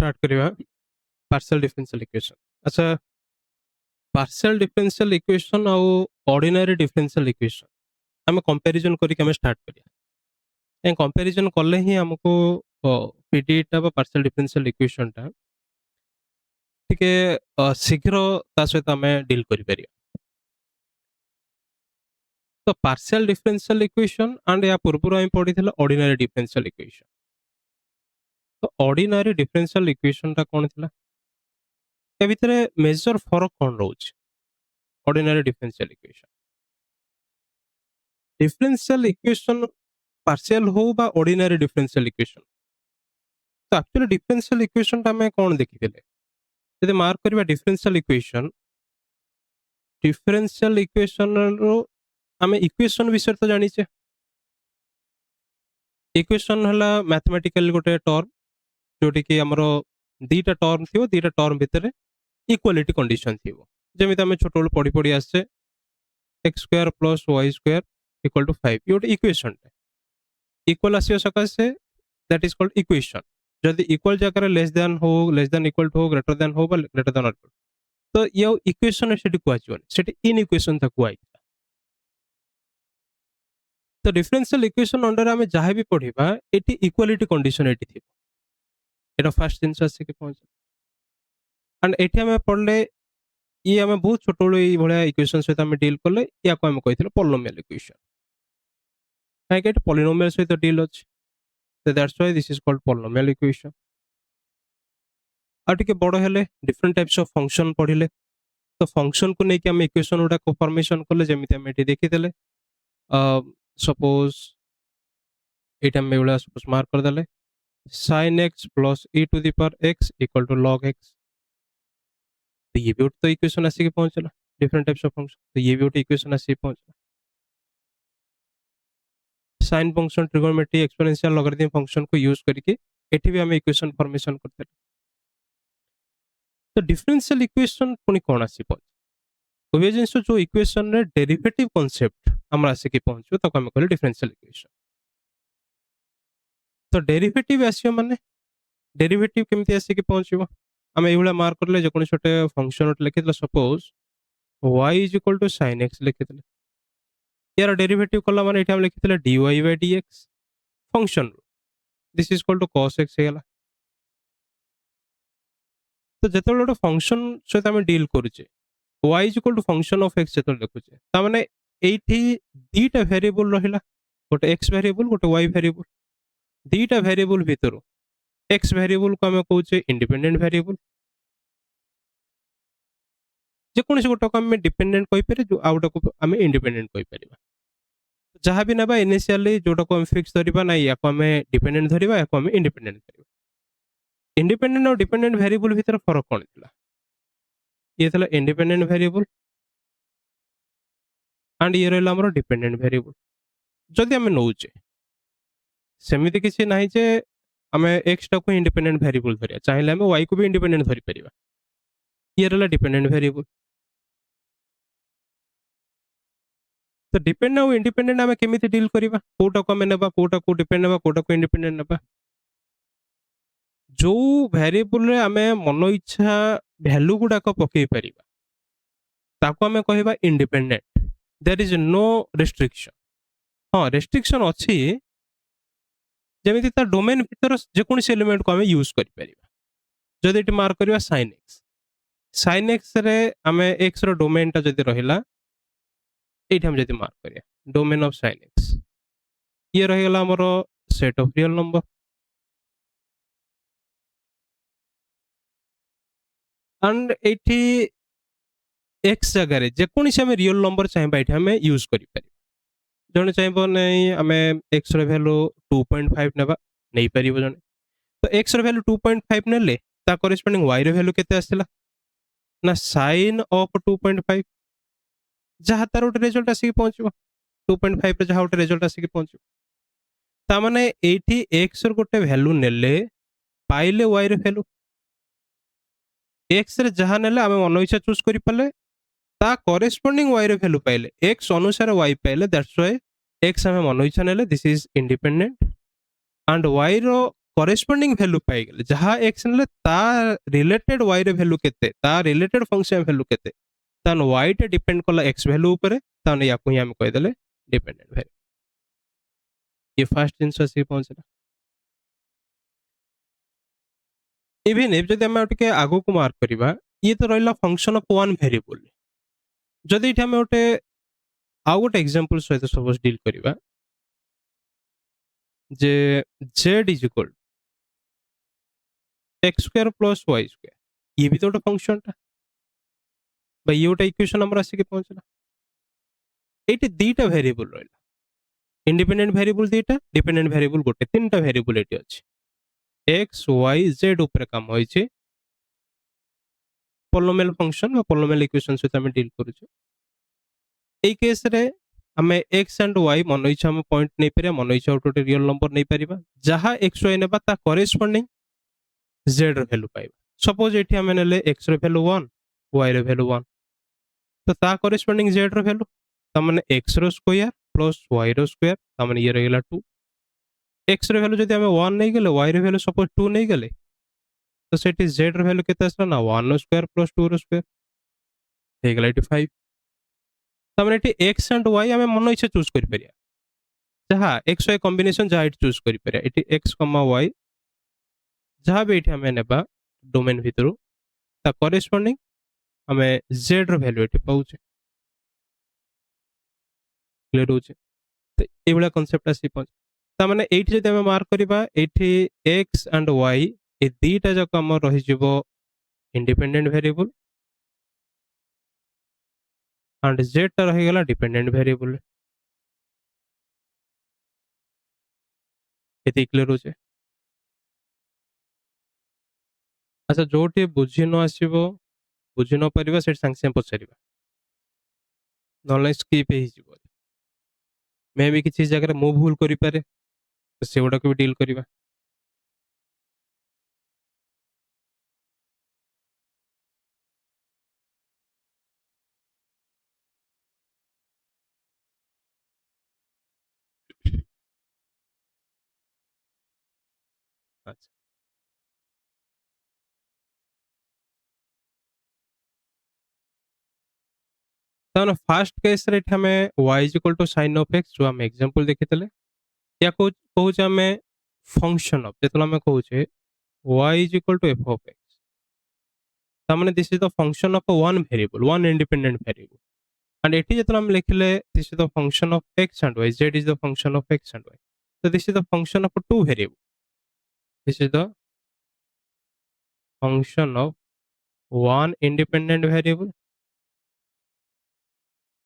Start करिवा partial differential equation. अच्छा, partial differential equation और ऑर्डिनरी डिफरेंशियल इक्वेशन आम कंपैरिजन करके आम स्टार्ट करिया। कंपैरिजन कले ही हमको पीडीईटा बा पार्शियल डिफरेंशियल इक्वेशन टा टिके शीघ्र ता सहित आम डील करि परिया। तो पार्शियल डिफरेंशियल इक्वेशन एंड या पूर्व आम पढ़ी ऑर्डिनरी डिफरेंशियल इक्वेशन। तो ऑर्डिनरी डिफरेंशियल इक्वेशन टा कौन थिला? ए भितर मेजर फरक कौन रोच? Ordinary differential equation differential equation partial हो बा ऑर्डिनरी डिफरेंशियल इक्वेशन। तो एक्चुअली डिफरेंशियल इक्वेशन टा मैं कौन देखिथिले? यदि मार्क करबा डिफरेंशियल इक्वेशन रो आमे इक्वेशन विषय तो जानी छे। इक्वेशन हला मैथमेटिकल गोटे टर्म जोटी कि हमरो दीटा टर्म थियो, दीटा टर्म भितर इक्वालिटी कंडीशन थियो। जेमिति आमे छोट बेलू पढ़ी पढ़ी आसे x square plus y square equal to 5 ये गोटे इक्वेशन टे। इक्वल आसियो सकासे दैट इज कॉल्ड इक्वेशन। जदि इक्वल जगह लेस देन हो, लेस देन इक्वल टू हो, ग्रेटर देन हो बा ग्रेटर देन इक्वल, तो ये equation Sethi कुआजिवनी, Sethi in equation तक कुआई। तो डिफरेंशियल इक्वेशन अंडर आमे जहाँ भी पढ़िबा एटी इक्वालिटी कंडीशन एटी थिबो। एटा फर्स्ट जिंस आसे के पहुंच एंड एठी आमे पढ़ले ये आमे बहुत छोट बेलू ये भलिया इक्वेशन सहित आमे डील करले या को आमे कहिथिले पॉलिनोमियल इक्वेशन। काहे कि पॉलिनोमियल सहित डील अछि, so that's why this is called polynomial equation। आ टिके बड़ हेले डिफरेंट टाइप्स ऑफ फंक्शन पढ़िले, तो फंक्शन को लेके हम इक्वेशन उडा को फॉर्मेशन करले जेमिति हम एठी देखि देले। सपोज एटा में उडा सपोज मार्क कर देले sin x plus e to the power x equal to log x। तो ये भी तो इक्वेशन आसी के पहुंचला डिफरेंट टाइप्स ऑफ फंक्शन, तो ये भी उठ इक्वेशन आसी पहुंचला। Sine function, trigonometry, exponential, logarithm function को यूज करके एठी भी हम इक्वेशन फॉर्मेशन करते। तो डिफरेंशियल इक्वेशन पुनी कोन आसी पहुंच ओबे जिंस जो इक्वेशन रे डेरिवेटिव कांसेप्ट हमरा आसी के पहुंचो तो हम कहले डिफरेंशियल इक्वेशन। तो डेरिवेटिव आसियो माने डेरिवेटिव केमती आसी के पहुंचो हम एहुला मार्क करले जे कोन छोटे फंक्शन उठ लिखितले suppose y is equal to sin x लिखितले। यार डेरिवेटिव कला माने एठी हम लिखितले dy by dx function this is equal to cos x हेला। तो जते गोटे फंक्शन सहित आम डील करूचे y is equal to function of x जते लिखुचे ता माने एठी दीटा वेरिएबल रहिला, गोटे x वेरिएबल गोटे y वेरिएबल। दीटा वेरिएबल भितर x वेरिएबल को आम कहूचे इंडिपेंडेंट वेरिएबल, जेकोन से गोटे को आम डिपेंडेंट कहि पारे जो आउटा को आम इंडिपेंडेंट कहि परिबा। जहाँ भी नबा इनिशियली जोटा को हम फिक्स धरिबा ना या को आम डिपेंडेंट धरिबा या को आम इंडिपेंडेंट धरिबा। इंडिपेंडेंट और डिपेंडेंट वेरिएबल भीतर फरक कौन थिला? ये थिला इंडिपेंडेंट वेरिएबल एंड ये रहला हमर डिपेंडेंट वेरिएबल। जदि आम नौचे सेमिति किछि नाही जे आमे x टा को इंडिपेंडेंट वेरिएबल धरिया, चाहिले आमे y को भी इंडिपेंडेंट धरि परिबा। ये रहला डिपेंडेंट वेरिएबल। तो डिपेंडेंट और इंडिपेंडेंट आमे केमिति डील करिबा? कोटा को आमे नेबा, कोटा को डिपेंड नेबा, कोटा को इंडिपेंडेंट नेबा। जो वेरिएबल रे आमे मन इच्छा वैल्यू गुडा को पकई परिबा ताको आमे कहबा independent. There is no restriction. हां रेस्ट्रिक्शन अछि जेमिति ता डोमेन भीतर जे कोनसी एलिमेंट को आमे यूज करि परिबा। जदि एटी मार्क करिबा sin x रे आमे x रो डोमेन ता जदि रहिला एठी हम जदि मार्क करिया डोमेन ऑफ sin x ये रहिला हमरो set of real number and एठी x जगह रे जे कोनसी आमे रियल नंबर चाहिबा एठी हमें यूज करि परिबा। जने चाहिबो नै आमे x रो वैल्यू 2.5 नेबा नै परिबो जने, तो x रो वैल्यू 2.5 नेले ता करेस्पोंडिंग y रो वैल्यू केते आसिला ना sin ऑफ 2.5 जहा तार उटे रिजल्ट आसी पहुंचबो 2.5 रे जहा उटे रिजल्ट आसी पहुंचबो। ता माने एठी x रो गोटे वैल्यू नेले पाइले y रो वैल्यू x रे जहा नेले आमे मन इच्छा चूज करि पले ता करेस्पोंडिंग y रो वैल्यू पाइले x अनुसार y पाइले दैट्स व्हाई x हमें मन इच्छा नेले this is independent and y रो करेस्पोंडिंग वैल्यू पाई गेले जहा x नेले ता रिलेटेड y रे वैल्यू केते ता रिलेटेड फंक्शन वैल्यू केते तन y टे डिपेंड कला x वैल्यू ऊपर तन याकू ही हम कह देले डिपेंडेंट वैल्यू ये फर्स्ट जिंस से पहुंचला इवन इफ जदि हम टिके आगो को मार्क करबा ये तो रहला फंक्शन ऑफ वन वेरिएबल जदि इठा हम ओटे आउ गोटे एग्जांपल सहित सपोज डील करबा जे z is equal x square plus y square ये भी तो गोटे फंक्शन टा भाई ये गोटे इक्वेशन हमर आसी के पहुंचला एटी दीटा वेरिएबल रहला इंडिपेंडेंट वेरिएबल दीटा डिपेंडेंट वेरिएबल गोटे तीनटा वेरिएबल एटी अछि x y z ऊपर काम होई छै पोलिनोमियल फंक्शन और पोलिनोमियल इक्वेशन सहित हम डील करू छै ए केस रे हमें x एंड y मन इच्छा हम पॉइंट नहीं परिया मन इच्छा गोटे रियल नंबर नहीं परिबा जहा x y नेबा ता करेस्पोंडिंग z रो वैल्यू पाइबा सपोज एठी हम नेले x रो वैल्यू 1 y रो वैल्यू 1 तो ता करेस्पोंडिंग z रो वैल्यू त माने x रो स्क्वायर प्लस y रो स्क्वायर त माने ये रहला 2 x रो वैल्यू जदि हम 1 नहीं गेले y रो वैल्यू सपोज 2 नहीं गेले तो सेठी z रो वैल्यू केते असला ना 1 रो स्क्वायर प्लस 2 रो स्क्वायर हे गेला 85 त माने एठी x एंड y हम मन इच्छा चूज करि परिया जहा x y कॉम्बिनेशन जहा इट चूज करि परिया एठी x, y जहा भी एठी हमें नेबा डोमेन भितरु ता करेस्पोंडिंग हमें z रो वैल्यू एठी पाउचे क्लियर होचे तो ए वाला कांसेप्ट आसी पहुंच ता माने एठी जदि हम मार्क करबा एठी x एंड y ए दीटा जक हम रहि जिवो इंडिपेंडेंट वेरिएबल एंड z टा रहि गेला डिपेंडेंट वेरिएबल एति क्लियर होचे अच्छा जोटी बुझी न आसीबो बुझी न परिबा सेट संग से पछारिबा नॉलेज स्किप हे जिवो मे भी किसी जगह मु भूल करि पारे तो सेगुड़ा को भी डील करिबा अच्छा तो फर्स्ट केस रे हमें y = sin ऑफ x जो हम एग्जांपल देखितले या को कहूचे हमें फंक्शन ऑफ जेतला हमें कहूचे y = f of x त माने this is the function of one variable one independent variable and एटी जेतला हम लिखले this is the function of x and y z is the function of x and y so this is the function of two variable this is the function of one independent variable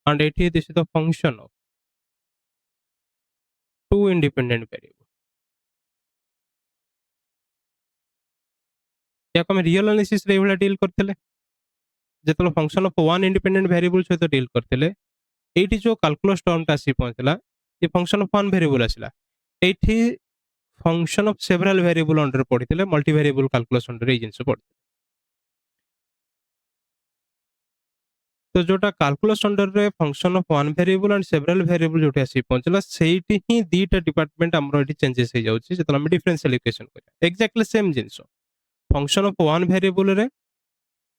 and this is the function of two independent variable या को हम real analysis रे एवला deal करथिले जेतलो function of one independent variable सहित deal करथिले एटी जो कैलकुलस टर्म ता सी पहुंचला ये फंक्शन ऑफ वन वेरिएबल आसिला एटी function of several variable under पढ़िथिले मल्टी वेरिएबल कैलकुलस अंडर ए जिंस पढ़ तो जोटा कैलकुलस अंडर रे function of one variable and several variable जोटे आसी पहुंचला सेठी ही दीटा डिपार्टमेंट हमरो एटी चेंजेस हे जाउची जेतला हम डिफरेंशियल इक्वेशन करिया exactly same jeans function of one variable रे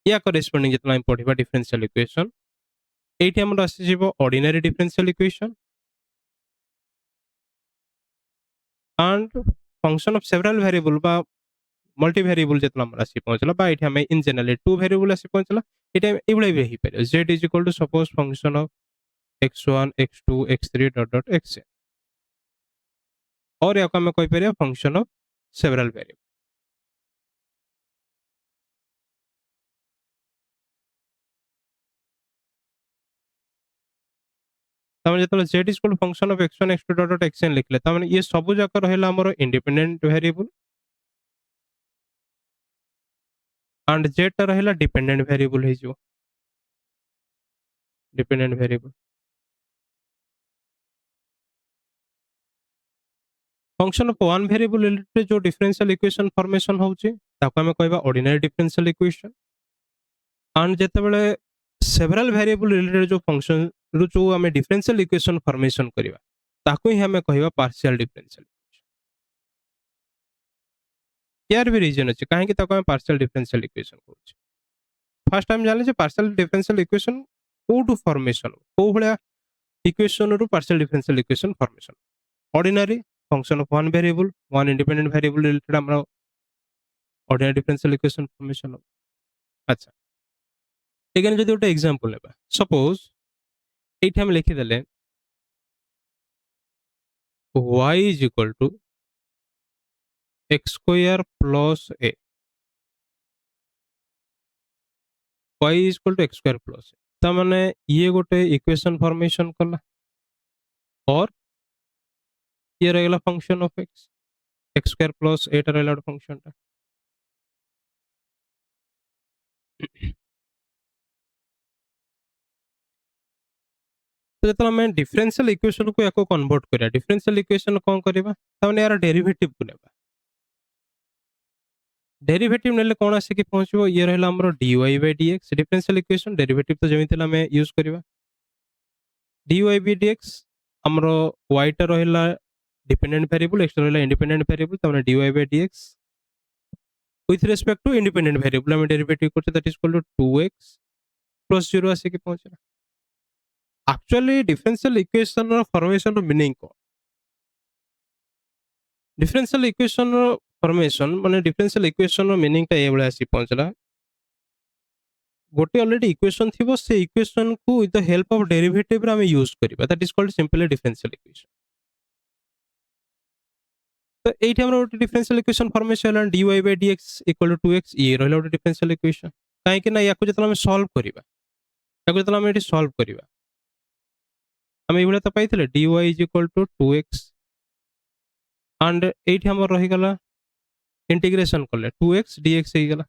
या करेस्पोंडिंग जेतला हम पढ़िबा डिफरेंशियल इक्वेशन एटी हमरो आसी जीवो ordinary differential equation and function of several variable बा मल्टी वेरिएबल जेतला हमर आसी पहुंचला बा एठी हमें इन जनरल टू वेरिएबल आसी पहुंचला एटा एबुला भी ही पारे z = suppose function of x1 x2 x3 dot dot xn और या को हमें कहि पारे फंक्शन ऑफ सेवरल वेरिएबल तमे जेतले z = function of x1 x2 dot dot xn लिखले त माने ये सब जाक रहला हमर इंडिपेंडेंट वेरिएबल एंड z टा रहला डिपेंडेंट वेरिएबल हे जो dependent variable function of one variable related जो डिफरेंशियल इक्वेशन फॉर्मेशन होउची ताको हमें कहबा ऑर्डिनरी डिफरेंशियल इक्वेशन एंड जेतेबेले सेवरल वेरिएबल रिलेटेड जो फंक्शन रु जो हमें डिफरेंशियल इक्वेशन फॉर्मेशन करबा ताको ही हमें कहबा पार्शियल डिफरेंशियल यार भी रीजन अछि काहे कि ताको हम पार्शियल डिफरेंशियल इक्वेशन कहउछ। फर्स्ट टाइम जानले जे पार्शियल डिफरेंशियल इक्वेशन कोठू फॉर्मेशन को भलिया इक्वेशन रू partial differential equation formation ordinary function of one variable one independent variable related हमरा ऑर्डिनरी डिफरेंशियल इक्वेशन फॉर्मेशन। अच्छा एगेन जदि गोटे एग्जांपल लेबा सपोज एठी हम लिखि देले y is equal to x square plus a y is equal to x square plus a ता माने ये गोटे इक्वेशन फॉर्मेशन कला और ये रहेगा function of x square plus a टा रहेगा फंक्शन टा तो जतला मैं डिफरेंशियल इक्वेशन को याको कन्वर्ट करिया डिफरेंशियल इक्वेशन कोन करबा ता माने यार डेरिवेटिव को लेबा डेरिवेटिव नेले कोन आसे कि पहुंचबो ये रहला हमरो dy by dx differential equation derivative तो जमितिला मैं यूज करबा dy by dx हमरो y टा रहला डिपेंडेंट वेरिएबल x रहला इंडिपेंडेंट वेरिएबल ता माने dy by dx with respect to independent variable हम डेरिवेटिव करते that is equal to 2x plus 0 आसे कि पहुंचला एक्चुअली डिफरेंशियल इक्वेशन रो फॉर्मेशन रो मीनिंग को डिफरेंशियल इक्वेशन रो फॉर्मेशन माने डिफरेंशियल इक्वेशन रो मीनिंग टा ए बळे आसी पहुंचला गोटे ऑलरेडी इक्वेशन थिबो से इक्वेशन को with the help of derivative रा हम यूज करबा that is called simply differential equation. तो एठी हमरा गोटे differential equation formation dy by dx equal to 2x ये रहला गोटे डिफरेंशियल इक्वेशन काहे कि ना याको जतला हम सॉल्व करबा याको जतला हम एठी सॉल्व करबा हम एबळे त पाइथिले dy is equal to 2x and एठी हमर रहि गला इंटीग्रेशन करले 2x dx हे गला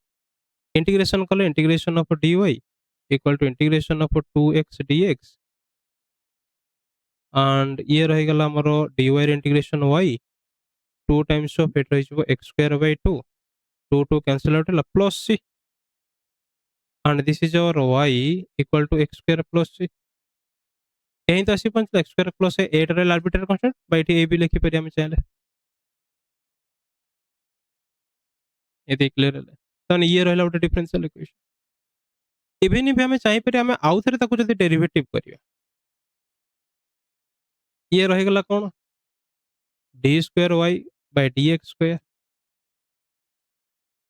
इंटीग्रेशन करले integration of dy equal to integration of 2x dx and ये रहि गला हमर dy रे इंटीग्रेशन y 2 टाइम्स ऑफ एट रहि x square by 2 2 2 cancel out plus c and this is our y equal to x square plus c यही तो आसी पंच x स्क्वायर प्लस है 8 रे आर्बिट्रेरी कांस्टेंट बाय टी ए भी लिखि परिया हम चाहे ये क्लियर है तो ये रहला गोटे डिफरेंशियल इक्वेशन इवन इफ हमें चाहि परिया हमें आउ थरे ताको जदि डेरिवेटिव करिया ये रहि गला कोन d square y by dx square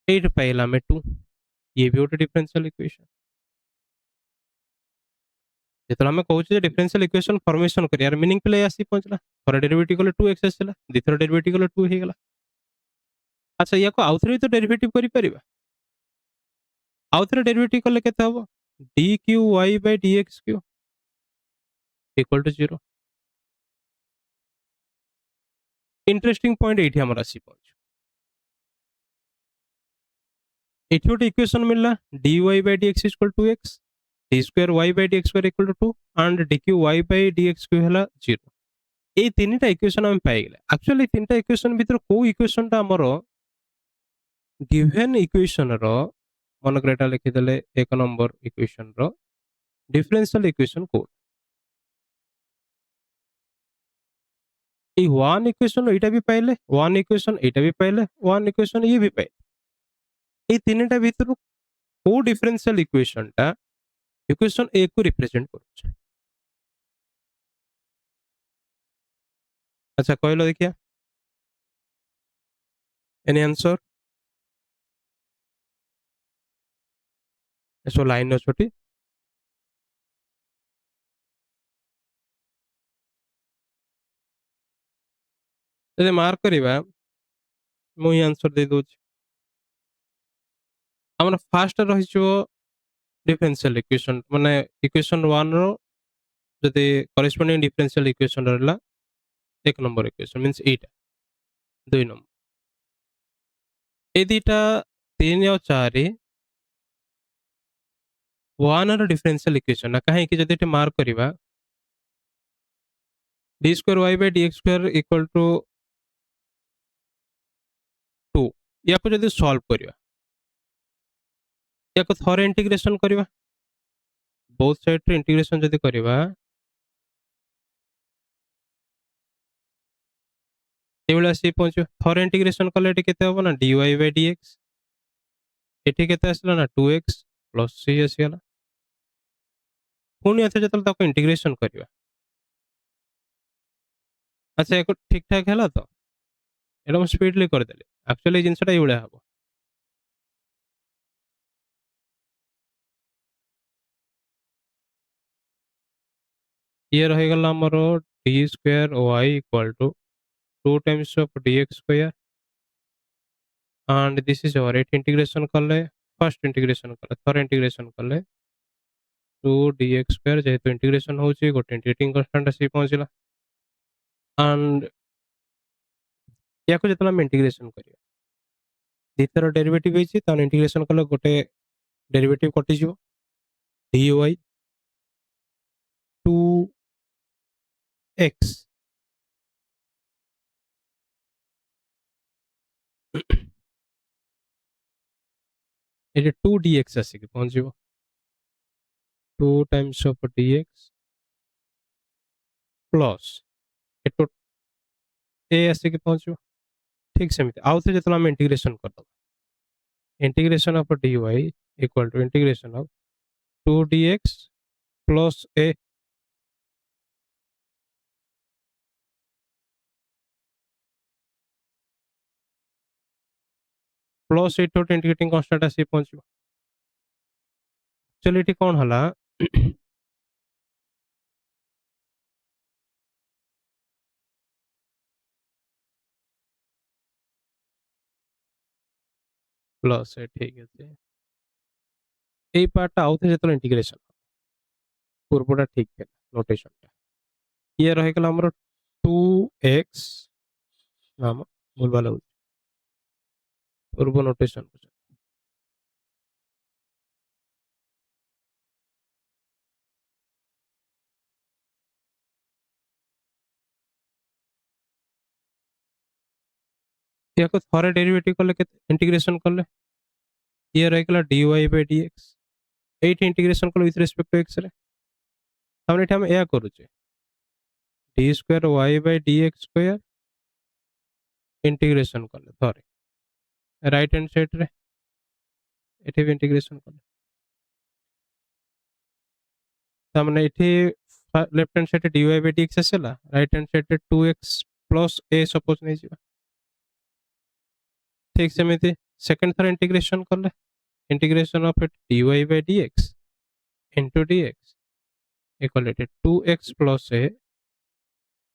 8 पाइला में 2 ये भी गोटे डिफरेंशियल इक्वेशन जेतला हमें कहू जे डिफरेंशियल इक्वेशन फॉर्मेशन करिया मीनिंग प्ले आसी पहुंचला थोड़ा डेरिवेटिव कले 2x आसला दिथर डेरिवेटिव कले 2 हे गला। अच्छा या को आउ थरे तो डेरिवेटिव करि परिबा आउ थरे डेरिवेटिव कले केते हबो dqy by dx3 equal to 0 interesting point एठी हमर आसी पहुंच एठी गोटे इक्वेशन मिलला dy by dx equal to x d square y by dx square equal to 2 and dqy by dx3 हला 0 ए तीनटा इक्वेशन हम पाइ गेले एक्चुअली तीनटा इक्वेशन भीतर को इक्वेशन टा हमरो गिवन इक्वेशन रो मन ग्रेटा लिखि देले एक नंबर इक्वेशन रो डिफरेंशियल इक्वेशन को ए वन इक्वेशन एटा भी पाइले वन इक्वेशन एटा भी पाइले वन इक्वेशन ये भी पाइले ए तीनटा भीतर को डिफरेंशियल इक्वेशन टा इक्वेशन ए को रिप्रेजेंट करू। अच्छा कहलो देखिया एनी आंसर ऐसो लाइन नो छोटी जदि मार्क करिबा मु ही आंसर दे दो हमर फास्ट रहि जो डिफरेंशियल इक्वेशन माने इक्वेशन 1 रो जदि करेस्पोंडिंग डिफरेंशियल इक्वेशन रहला एक नंबर इक्वेशन मींस 8 2 नंबर ए दीटा 3 और 4 1 रो डिफरेंशियल इक्वेशन ना काहे कि जदि मार्क करिबा d square y by dx square equal to 2 या को जदि सॉल्व करिया या को थोरे इंटीग्रेशन करिवा बोथ साइड रे इंटीग्रेशन जदि करिवा ଏଇଭଳିଆ ଆସିକି ପହଞ୍ଚିବ। ଥରେ ଇଣ୍ଟିଗ୍ରେସନ କଲେ ଏଠି କେତେ ହବ ନା dy/dx, ଏଠି କେତେ ଆସିଲା ନା 2x ପ୍ଲସ୍ c ଆସିଗଲା। ପୁଣି ଆଉଥରେ ଯେତେବେଳେ ତାକୁ ଇଣ୍ଟିଗ୍ରେସନ କରିବା, ଆଚ୍ଛା ୟାକୁ ଠିକ ଠାକ ହେଲା ତ? ଏଇଟା ମୁଁ ସ୍ପିଡଲି କରିଦେଲି। ଆକ୍ଚୁଆଲି ଏଇ ଜିନିଷଟା ଏଇଭଳିଆ ହବ। ଇଏ ରହିଗଲା ଆମର d² y = 2 times of dx², and this is our ଏଠି ଇଣ୍ଟିଗ୍ରେସନ କଲେ, ଫାର୍ଷ୍ଟ ଇଣ୍ଟିଗ୍ରେସନ କଲେ, ଥରେ ଇଣ୍ଟିଗ୍ରେସନ କଲେ 2dx² ଯେହେତୁ ଇଣ୍ଟିଗ୍ରେସନ ହଉଛି ଗୋଟେ ଇଣ୍ଟିଗ୍ରେଟିଂ କନଷ୍ଟାଣ୍ଟ ଆସିକି ପହଞ୍ଚିଲା। and ୟାକୁ ଯେତେବେଳେ ଆମେ ଇଣ୍ଟିଗ୍ରେସନ କରିବା, ଦ୍ୱିତୀୟର ଡେରିଭେଟିଭ ହେଇଛି, ତାହେଲେ ଇଣ୍ଟିଗ୍ରେସନ କଲେ ଗୋଟେ ଡେରିଭେଟିଭ କଟିଯିବ, dy 2x ଏଠି 2dx ଆସିକି ପହଞ୍ଚିବ, 2 times of dx ପ୍ଲସ୍ ଏଠୁ a ଆସିକି ପହଞ୍ଚିବ। ଠିକ ସେମିତି ଆଉ ଥରେ ଯେତେବେଳେ ଆମେ ଇଣ୍ଟିଗ୍ରେସନ କରିଦେବା, integration of dy equal to integration of 2dx plus a plus ଏଠି ଗୋଟେ ଇଣ୍ଟିଗ୍ରେଟିଂ କନଷ୍ଟାଣ୍ଟ ଆସିକି ପହଞ୍ଚିବ। ଚलो ଏଠି କଣ ହେଲା ପ୍ଲସ୍ ଏ ଠିକ ଅଛି। এই পার্টটা আউথরে যেତେବେଳେ ইন্টিগ্রেশন ପୂର୍ବଟା ଠିକ ଥିଲା ନୋଟେସନଟା। ଇଏ ରହିଗଲା ଆମର 2x ନାମ ଭୁଲଭାଲ ହଉଛି ପୂର୍ବ ନୋଟେସନ। ୟାକୁ ଥରେ ଡେରିଭେଟିଭ କଲେ କେତେ ଇଣ୍ଟିଗ୍ରେସନ କଲେ ଇଏ ରହିଗଲା dy/dx, এইটি ইন্টিগ্রেশন কলে উইথ রেসপেক্ট টু x রে, তাহলে এটা আমি এয়া করুছে d²y/dx² इंटीग्रेशन कले थरे राइट हैंड साइड रे एठी भी इंटीग्रेशन कले, ता माने एठी लेफ्ट हैंड साइड dy/dx आसेला, right hand side 2x plus a suppose नहीं जिवा। ठीक सेमिति सेकंड थर इंटीग्रेशन कले, integration of dy/dx into dx equal to 2x plus a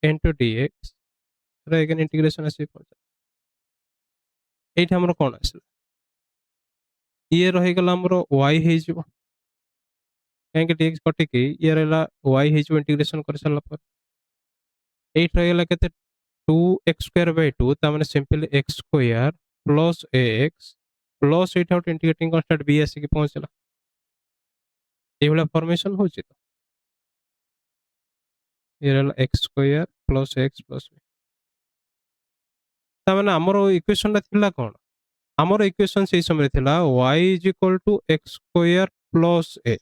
into dx रे अगेन इंटीग्रेशन आसी पहुंचा। एठी हमरो कोन आसला ये रही गला हमरो y हे जिवो, काहे dx कटि के ये रहला y हे जिवो इंटीग्रेशन कर सला पर एठी रही गला केते 2x²/2 ता माने simply x² plus ax plus एठी आउट इंटीग्रेटिंग कांस्टेंट b आसी के पहुंचला। एभला फॉर्मेशन होची तो ये रहला x² plus x plus b, ता माने हमरो इक्वेशन ता थिला कोन, हमरो इक्वेशन सेही समय थिला y = x² प्लस a,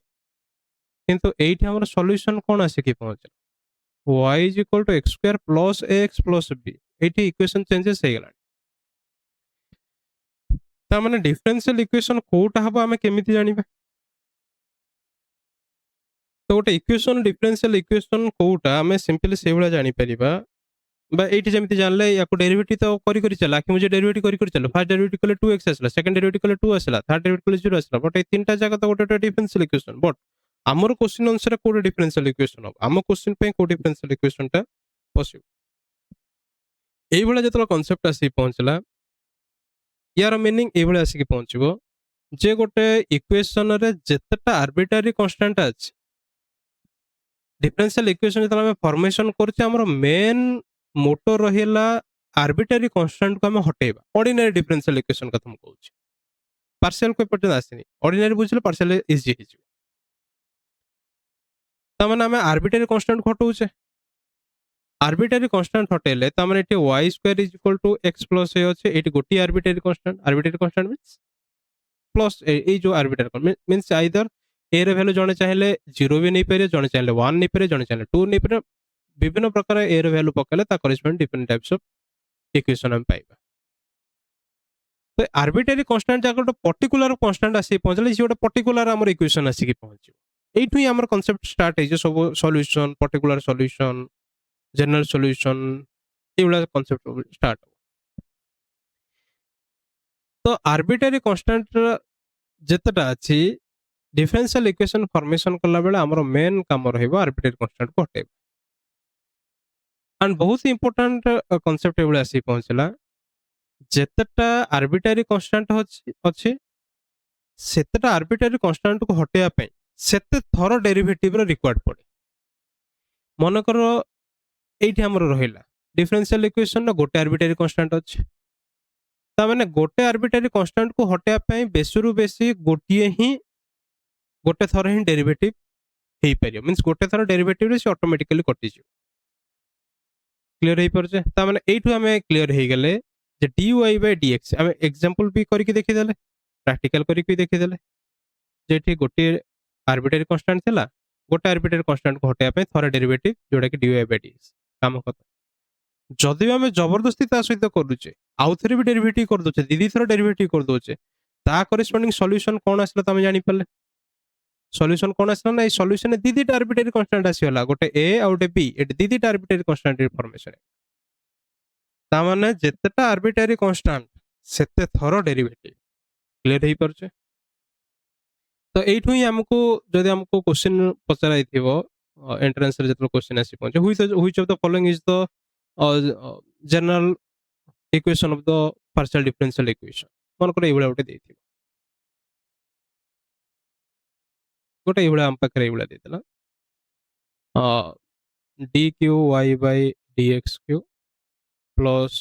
किंतु एठी हमरो सॉल्यूशन कोन आसी के पहुंचला y = x² plus ax plus b, एठी इक्वेशन चेंजेस हे गेला। ता माने डिफरेंशियल इक्वेशन कोटा हबो हमें केमिति जानिबा, तो गोटे इक्वेशन डिफरेंशियल इक्वेशन कोटा हमें सिंपली से भला जानि परिबा बा एठी जेमिति जानले याको डेरिवेटिव तो करि करि चला कि मुझे डेरिवेटिव करि करि चलो, फर्स्ट डेरिवेटिव कले 2x आसला, सेकंड डेरिवेटिव कले 2 आसला, थर्ड डेरिवेटिव कले 0 आसला, बट ए तीनटा जगह तो गोटे डिफरेंशियल इक्वेशन, बट हमर क्वेश्चन अनुसार कोड डिफरेंशियल इक्वेशन हो, हम क्वेश्चन पे को डिफरेंशियल इक्वेशन टा पॉसिबल एई भला जतला कांसेप्ट आसी पहुंचला, यार मीनिंग एई भला आसी के पहुंचबो जे गोटे इक्वेशन रे जेतेटा आर्बिट्रारी कांस्टेंट अछि, डिफरेंशियल इक्वेशन जतला हम फॉर्मेशन करछे हमर मेन मोटो रहिला आर्बिट्रारी कांस्टेंट को हम हटेबा। ऑर्डिनरी डिफरेंशियल इक्वेशन कथम कहूची, पार्शियल को पर्यंत आसीनी, ऑर्डिनरी बुझले पार्शियल इजी हे जिवो, ता माने हम आर्बिट्रारी कांस्टेंट को हटौचे, आर्बिट्रारी कांस्टेंट हटेले ता माने eighty y² = x plus a अछि, एटी गोटी आर्बिट्रारी कांस्टेंट मींस प्लस ए जो आर्बिट्रारी मींस आइदर a रे वैल्यू जणे चाहिले 0 भी नहीं पारे, जणे चाहिले 1 नहीं पारे, जणे चाहिले 2 नहीं पारे, विभिन्न प्रकार a रे वैल्यू पकेले ता करेस्पोंड डिफरेंट टाइप्स ऑफ इक्वेशन हम पाइबा तो आर्बिट्रारी कांस्टेंट जाक गोटे पर्टिकुलर कांस्टेंट आसी पहुंचले सी गोटे पर्टिकुलर हमर इक्वेशन आसी पहुंच एठु ही हमर कांसेप्ट स्टार्ट है सब solution particular solution general solution एवला कांसेप्ट स्टार्ट तो आर्बिट्रारी कांस्टेंट जेतटा अछि डिफरेंशियल इक्वेशन फॉर्मेशन कला बेले हमर मेन काम रहइबो आर्बिट्रारी कांस्टेंट को हटेबो एंड बहुत इंपोर्टेंट कांसेप्ट एवला आसी पहुंचला जेतटा आर्बिट्रारी कांस्टेंट अछि सेतटा आर्बिट्रारी कांस्टेंट को हटेया पई सेते थरो डेरिवेटिव रो रिक्वायर्ड पड़े मन करो एठी हमर रहिला डिफरेंशियल इक्वेशन रो गोटे आर्बिट्रारी कांस्टेंट अछि ता माने गोटे आर्बिट्रारी कांस्टेंट को हटेया पई बेसुरु बेसी गोटिए ही गोटे थर ही डेरिवेटिव हेई परियो मींस गोटे थर डेरिवेटिव रे से ऑटोमेटिकली कटि जो क्लियर हेई परजे ता माने एठु हमें क्लियर हेई गेले जे dy by dx हमें एग्जांपल भी करके देखि देले प्रैक्टिकल करके देखि देले जेठी गोटे आर्बिट्रारी कांस्टेंट थिला गोटे आर्बिट्रारी कांस्टेंट को हटेया पई थर डेरिवेटिव जोडा कि dy by dx काम कत जदि आम जबरदस्ती ता सहित करूचे आउ थे भी डेरिवेटिव कर दोचे दीदी थर डेरिवेटिव कर दोचे ता करेस्पोंडिंग सॉल्यूशन कौन आसला तमे जानि पाले सॉल्यूशन कौन आसला ना सॉल्यूशन दीदी आर्बिट्रारी कांस्टेंट आसीला गोटे a आ गोटे b एट दीदी आर्बिट्रारी कांस्टेंट इनफॉरमेशन ता माने जेतेटा आर्बिट्रारी कांस्टेंट सेते थर डेरिवेटिव क्लियर हेई परचे तो एठु ही हमको जदि हमको क्वेश्चन पचराई थिबो एंट्रेंस रे जतलो क्वेश्चन आसी पहुंचे which of the following is the general equation of the partial differential equation मन को एवला गोटे देथि गोटे एवला हम पाखरे एवला देतला dqy by dx3 प्लस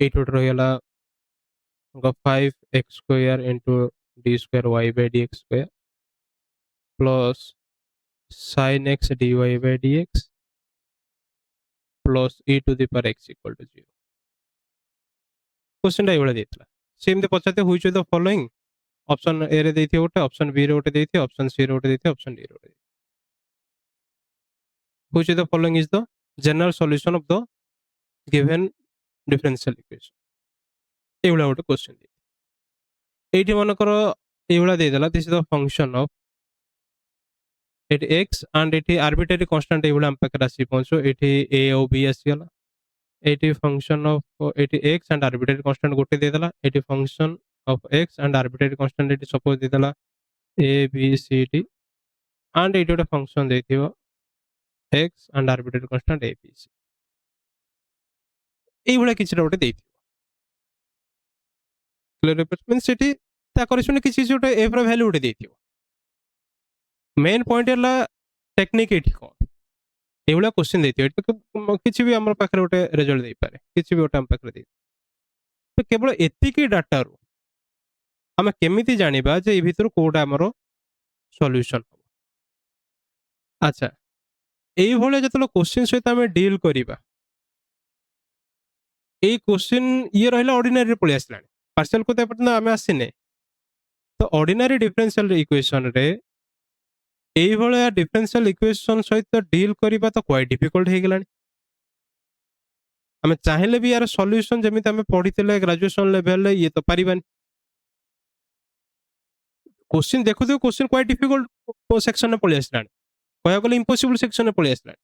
8 उठ रहला 5x square into d square y by dx square plus sin x dy by dx plus e to the power x equal to 0 question एवला देतला सेम दे पछाते which of the following option A रे देथि ओटे option B रे ओटे देथि ऑप्शन सी रे ओटे देथि ऑप्शन डी रे ओटे which of the following is the general solution of the given differential equation एवला ओटे क्वेश्चन एठी मन करो एवला दे देला this is the function of एट x एंड एठी आर्बिट्रारी कांस्टेंट एवला हम पाकर आसी पहुंचो एठी a और b आसी गला एटी फंक्शन ऑफ एटी x एंड आर्बिट्रारी कांस्टेंट गोटे दे देला एटी function of x and arbitrary constant एटी सपोज दे देला a b c d and एटी गोटे फंक्शन देथिबो x and arbitrary constant a b c एई भला किछटा गोटे देथिबो क्लियर मींस एटी ता करेस्पोंड किछि गोटे f रो वैल्यू गोटे देथिबो मेन पॉइंट हला टेक्निक एठी कोन एवला क्वेश्चन देथिबो एटी किछि भी हमर पाखरे गोटे रिजल्ट दे पारे किछि भी गोटे हम पाखरे दे तो केवल एतिकी डाटा रो हमें केमिति जानिबा जे ए भितर कोडा हमरो सॉल्यूशन हो अच्छा एई भले जतलो क्वेश्चन सहित हमें डील करिबा एई क्वेश्चन ये रहला ऑर्डिनरी रे पळि आसलानी पार्शियल को तेपटना हमें आसीने तो ऑर्डिनरी डिफरेंशियल इक्वेशन रे एई भले डिफरेंशियल इक्वेशन सहित डील करिबा तो क्वाइट डिफिकल्ट हे गेलानी हमें चाहिले भी यार सॉल्यूशन जेमिति हमें पढितले ग्रेजुएशन लेवल ले ये तो परिबानी क्वेश्चन देखो तो क्वेश्चन क्वाइट डिफिकल्ट सेक्शन में पळि आसलानी कहया गले इम्पॉसिबल सेक्शन में पळि आसलानी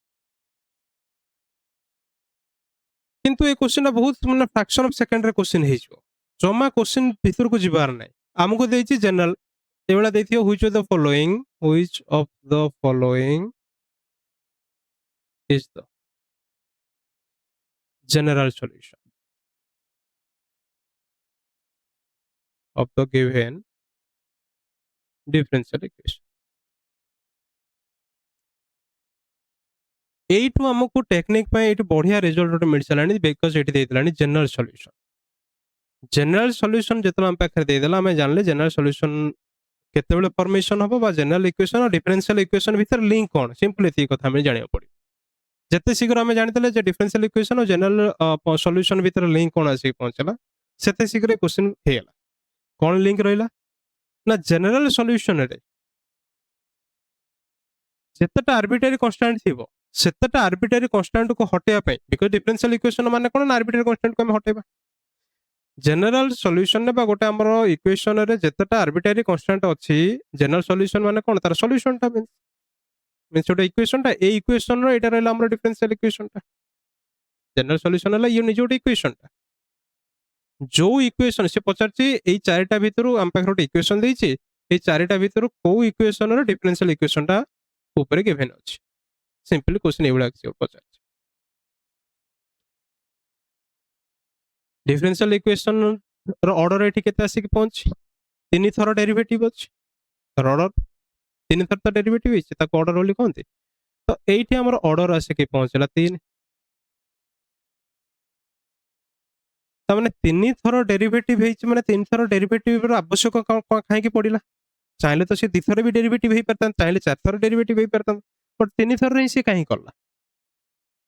किंतु ए क्वेश्चन बहुत माने फ्रैक्शन ऑफ सेकंड रे क्वेश्चन हे जो जमा क्वेश्चन भीतर को जिबार नै हमको देछि जनरल एवला देथियो which of the following is the general solution of the given differential equation एठु हमको टेक्निक पे एठु बढ़िया रिजल्ट मिल चलानी बिकॉज़ एठी देतलानी जनरल सॉल्यूशन जेतला हम पाखरे दे देला हमें जानले जनरल सॉल्यूशन केतेबेले फॉर्मेशन होबो बा जनरल इक्वेशन और डिफरेंशियल इक्वेशन भीतर लिंक कोन सिंपल एती कथा हमें जानियो पड़ी जते शीघ्र हमें जानतले जे डिफरेंशियल इक्वेशन और जनरल सॉल्यूशन भीतर लिंक कोन आसी पहुंचला सेते शीघ्र क्वेश्चन हेला कोन लिंक रहिला ना जनरल सॉल्यूशन रे जेतेटा आर्बिट्रारी कांस्टेंट थिबो ସେତେଟା ଆର୍ବିଟ୍ରାରୀ କନଷ୍ଟାଣ୍ଟ को हटेया ପାଇଁ बिकॉज डिफरेंशियल इक्वेशन माने कोन आर्बिट्रारी कनस्टांट को हम हटेबा जनरल सॉल्यूशन ने बा गोटे हमर इक्वेशन रे जेतेटा आर्बिट्रारी कनस्टांट अछि जनरल सॉल्यूशन माने कोन तार सॉल्यूशन टा मींस छोटे इक्वेशन टा ए इक्वेशन रो एटा रहला हमर डिफरेंशियल इक्वेशन टा जनरल सॉल्यूशन हला ये निजोटे इक्वेशन टा जो इक्वेशन से पचारची एई चारिटा भितरु हम पाखर इक्वेशन देइची एई चारिटा भितरु को इक्वेशन रो डिफरेंशियल इक्वेशन टा ऊपर गिवन अछि सिंपली क्वेश्चन एवला पचारची डिफरेंशियल इक्वेशन रो ऑर्डर एठी केते आसी कि पहुंच तीन थर डेरिवेटिव अछि ऑर्डर तीन थर तो डेरिवेटिव अछि ताको ऑर्डर बोली कहंती तो एठी हमर ऑर्डर आसी कि पहुंचला 3 तामाने तीन थर डेरिवेटिव हेछि माने तीन थर डेरिवेटिव रो आवश्यक काहे कि पडिला चाहिले तो से दिथर भी डेरिवेटिव हे परतन चाहिले चार थर डेरिवेटिव हे परतन बट तीन थर रे से काहे करला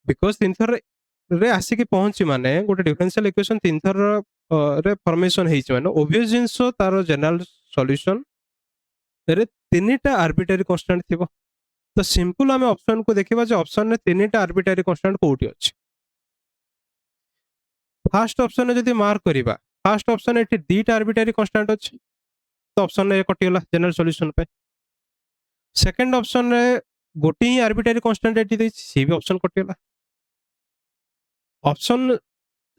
बिकॉज तीन थर रे आसी कि पहुंची माने गोटे डिफरेंशियल इक्वेशन तीन थर रे फॉर्मेशन हेछि माने ऑब्वियस जिंसो तार जनरल सॉल्यूशन रे तीनटा आर्बिट्रारी कांस्टेंट थिबो तो सिंपल आमे ऑप्शन को देखिबा जे ऑप्शन रे तीनटा आर्बिट्रारी कांस्टेंट कोठी अछि फर्स्ट ऑप्शन जदि मार्क करिबा फर्स्ट ऑप्शन एठी दीटा आर्बिट्रारी कांस्टेंट अछि तो ऑप्शन रे कटियला जनरल सॉल्यूशन पे सेकंड ऑप्शन रे गोटी ही आर्बिट्रारी कांस्टेंट एठी दैछि सी भी ऑप्शन कटियला ऑप्शन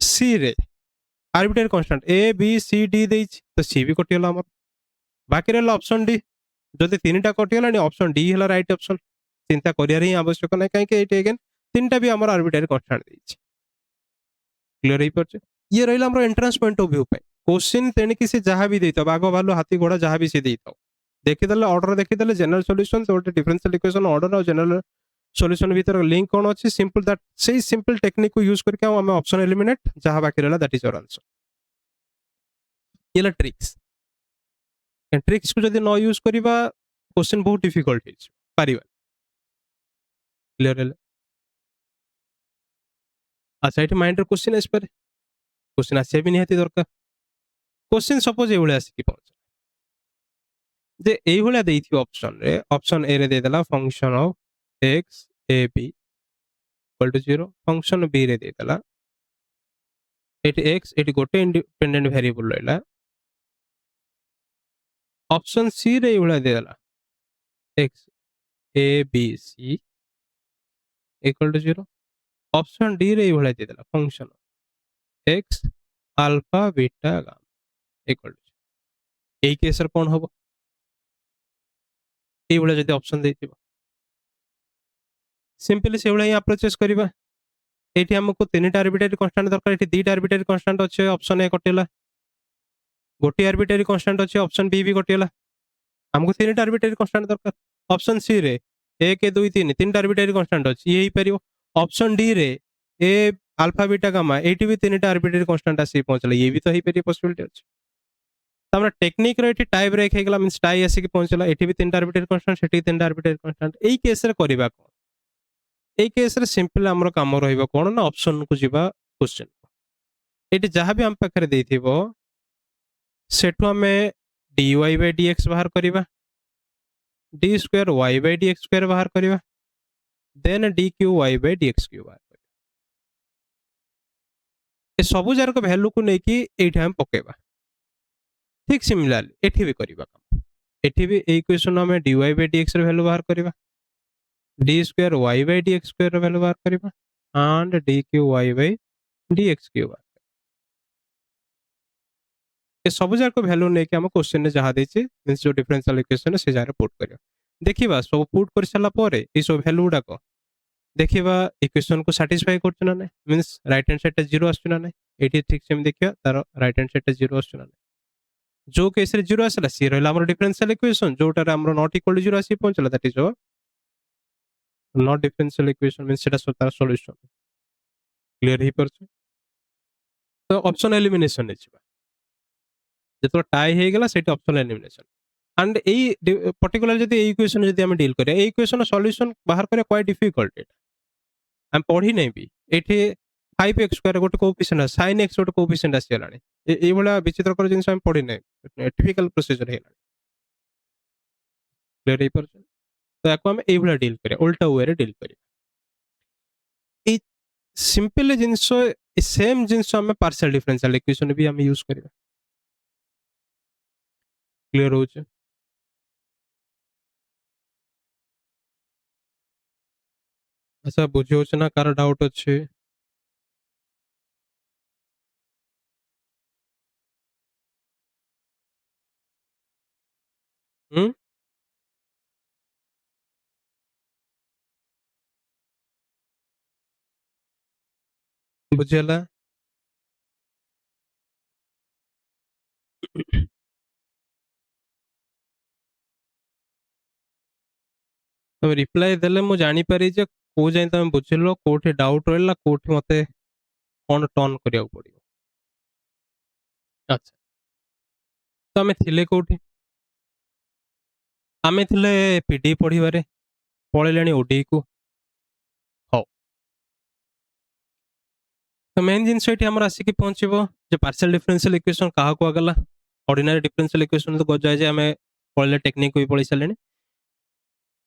सी रे arbitrary constant A B C D दैछि तो सी भी कटियला हमर बाकी रहला ऑप्शन डी जदि तीनटा कटियला ऑप्शन डी हला राइट ऑप्शन चिंता करियार ही आवश्यक नै काहे कि एठी अगेन तीनटा भी हमर आर्बिट्रारी कांस्टेंट दैछि क्लियर ही परछ ये रहला हमर एंट्रेंस पॉइंट ऑफ व्यू पे क्वेश्चन तेने कि से जहां भी देतो बागो भालू हाथी घोड़ा जहां भी से देतो देखिदेले ऑर्डर देखिदेले जनरल सॉल्यूशन तो डिफरेंशियल इक्वेशन ऑर्डर और जनरल सॉल्यूशन भीतर लिंक कोन अछि सिंपल दैट सेही सिंपल टेक्निक को यूज करके हम ऑप्शन एलिमिनेट जहां बाकी रहला दैट इज आवर आंसर येला ट्रिक्स ट्रिक्स को जदि न यूज करिबा क्वेश्चन बहुत डिफिकल्ट है पारिबा क्लियर है अच्छा एठी माइंड रे क्वेश्चन एस पर क्वेश्चन आसे भी निहाती दरकार क्वेश्चन सपोज एवळे आसी कि पहुंच जे एई भलिया देइथि ऑप्शन ए रे दे देला function of x a b equal to 0 function b रे दे देला एटी x एटी गोटे इंडिपेंडेंट वेरिएबल रहला ऑप्शन सी रे एई भलिया दे देला x a b c equal to 0 option D रे एई भलिया दे देला function x alpha beta gamma equal to एई केस रे कोन होबो एई भलिया जदि ऑप्शन देइथिबो सिंपली से भलिया अप्रोचेस करिबा एठी हमको तीनटा आर्बिट्रारी कांस्टेंट दरकार एठी दीटा आर्बिट्रारी कांस्टेंट अछि ऑप्शन ए कटिला गोटी आर्बिट्रारी कांस्टेंट अछि ऑप्शन बी भी कटिला हमको तीनटा आर्बिट्रारी कांस्टेंट दरकार ऑप्शन सी रे 1 2 3 तीनटा आर्बिट्रारी कांस्टेंट अछि यही परियो ऑप्शन डी रे ए अल्फा बीटा गामा एठी भी तीनटा आर्बिट्रारी कांस्टेंट आसी पहुंचला ये भी तो ही परियो पॉसिबिलिटी अछि तमरा टेक्निक रे एठी टाई ब्रेक हे गेला मींस टाई आसी कि पहुंचला एठी भी तीनटा आर्बिट्रारी कांस्टेंट सेठी तीनटा आर्बिट्रारी कांस्टेंट एई केस रे करिबा को एई केस रे सिंपल हमर काम रहिबो कोन ना ऑप्शन को जिबा क्वेश्चन एठी जहां भी हम पाखरे देथिबो सेठु हमें dy by dx बाहर करिबा d square y by dx square बाहर करिबा then dq y by dx cube बाहर करिबा ए सबु जार को वैल्यू को नेकी एठी हम पकेबा ठीक सिमिलरली एठी भी करिबा काम एठी भी ए इक्वेशन हमें dy by dx रे वैल्यू बाहर करिबा d square y by dx square रे वैल्यू बाहर करिबा and dq y by dx cube ए सब जार को वैल्यू नेकी हम क्वेश्चन ने जहां देछि मींस जो डिफरेंशियल इक्वेशन से जार पुट करियो देखिबा सब पुट कर सला परे ए सब वैल्यू उडा को देखिबा इक्वेशन को सैटिस्फाई करछ ना नै मींस राइट हैंड साइड 0 आछ ना नै एठी ठीक सेम देखिया तार राइट हैंड साइड 0 आछ ना नै जो केस रे 0 आसला सी रहला हमर डिफरेंशियल इक्वेशन जोटा रे हमर नॉट इक्वल टू 0 आसी पहुंचला that is not differential equation means सेटा तार सॉल्यूशन क्लियर ही परछ तो ऑप्शन एलिमिनेशन ने छिबा जेतो टाई हे गेला set option elimination and a particular जदी ए इक्वेशन जदी हम डील करे ए इक्वेशन सॉल्यूशन बाहर करे क्वाइट डिफिकल्ट हम पढ़ी नै भी एठी 5x² गोटे कोएफिशिएंट sin x गोटे कोएफिशिएंट आसी लानी ए बडा विचित्र कर जिंस हम पढ़ी नै टिपिकल प्रोसीजर हे लानी क्लियर हे पर तो याको हम ए बडा डील करे उल्टा वे रे डील करे सिंपल जिनिस सेम जिनिस आम पार्शियल डिफरेंशियल इक्वेशन भी आम यूज करिया क्लियर होचे अच्छा बुझी होचे ना कार डाउट अच्छे हम्म बुझेला तुम रिप्लाई देले मु जानी पारी जे को जाई तुम बुझिलो कोठी डाउट रहला कोठी मते कोन टर्न करिया पड़ियो अच्छा तो आमे थिले कोठी आमे थिले पीडी पढ़िबारे पळेलाणी ओडी को हो तो मेन जिनिस एठी हमर आसी की पहुंचबो जे पार्शियल डिफरेंशियल इक्वेशन कहा को आगला ऑर्डिनरी डिफरेंशियल इक्वेशन तो गजाय जे हमें पढ़ले टेक्निक भी पढ़ी सालेनी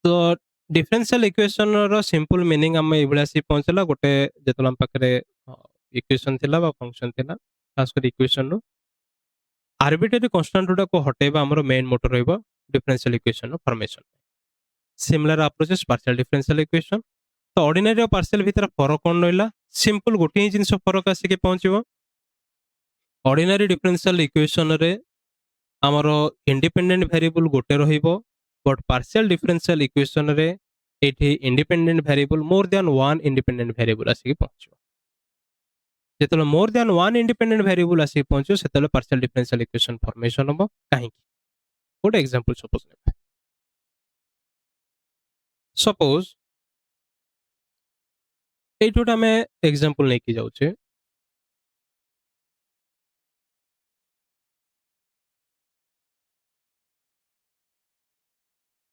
तो डिफरेंशियल इक्वेशन रो सिंपल मीनिंग हम एभला सी पहुंचला गोटे जेतला हम पाखरे इक्वेशन थिला बा फंक्शन थिला खास कर इक्वेशन रो आर्बिट्रेरी कांस्टेंट गुडा को हटेबा हमर मेन मोटर रहबो डिफरेंशियल इक्वेशन रो formation similar approaches partial differential equation तो ऑर्डिनरी और पार्शियल भीतर फरक कोन रहला सिंपल गोटे ही जिनिस फरक आसी के पहुंचबो ऑर्डिनरी डिफरेंशियल इक्वेशन रे हमर इंडिपेंडेंट वेरिएबल गोटे रहिबो बट पार्शियल डिफरेंशियल इक्वेशन रे एठी independent variable more than one independent variable आसी के पहुंचबो जेतले more than one independent variable आसी के पहुंचो सेतले पार्शियल डिफरेंशियल इक्वेशन फॉर्मेशन हो काहे गोटे एग्जांपल सपोज एइठोटा आमे एग्जांपल नै की जाउछे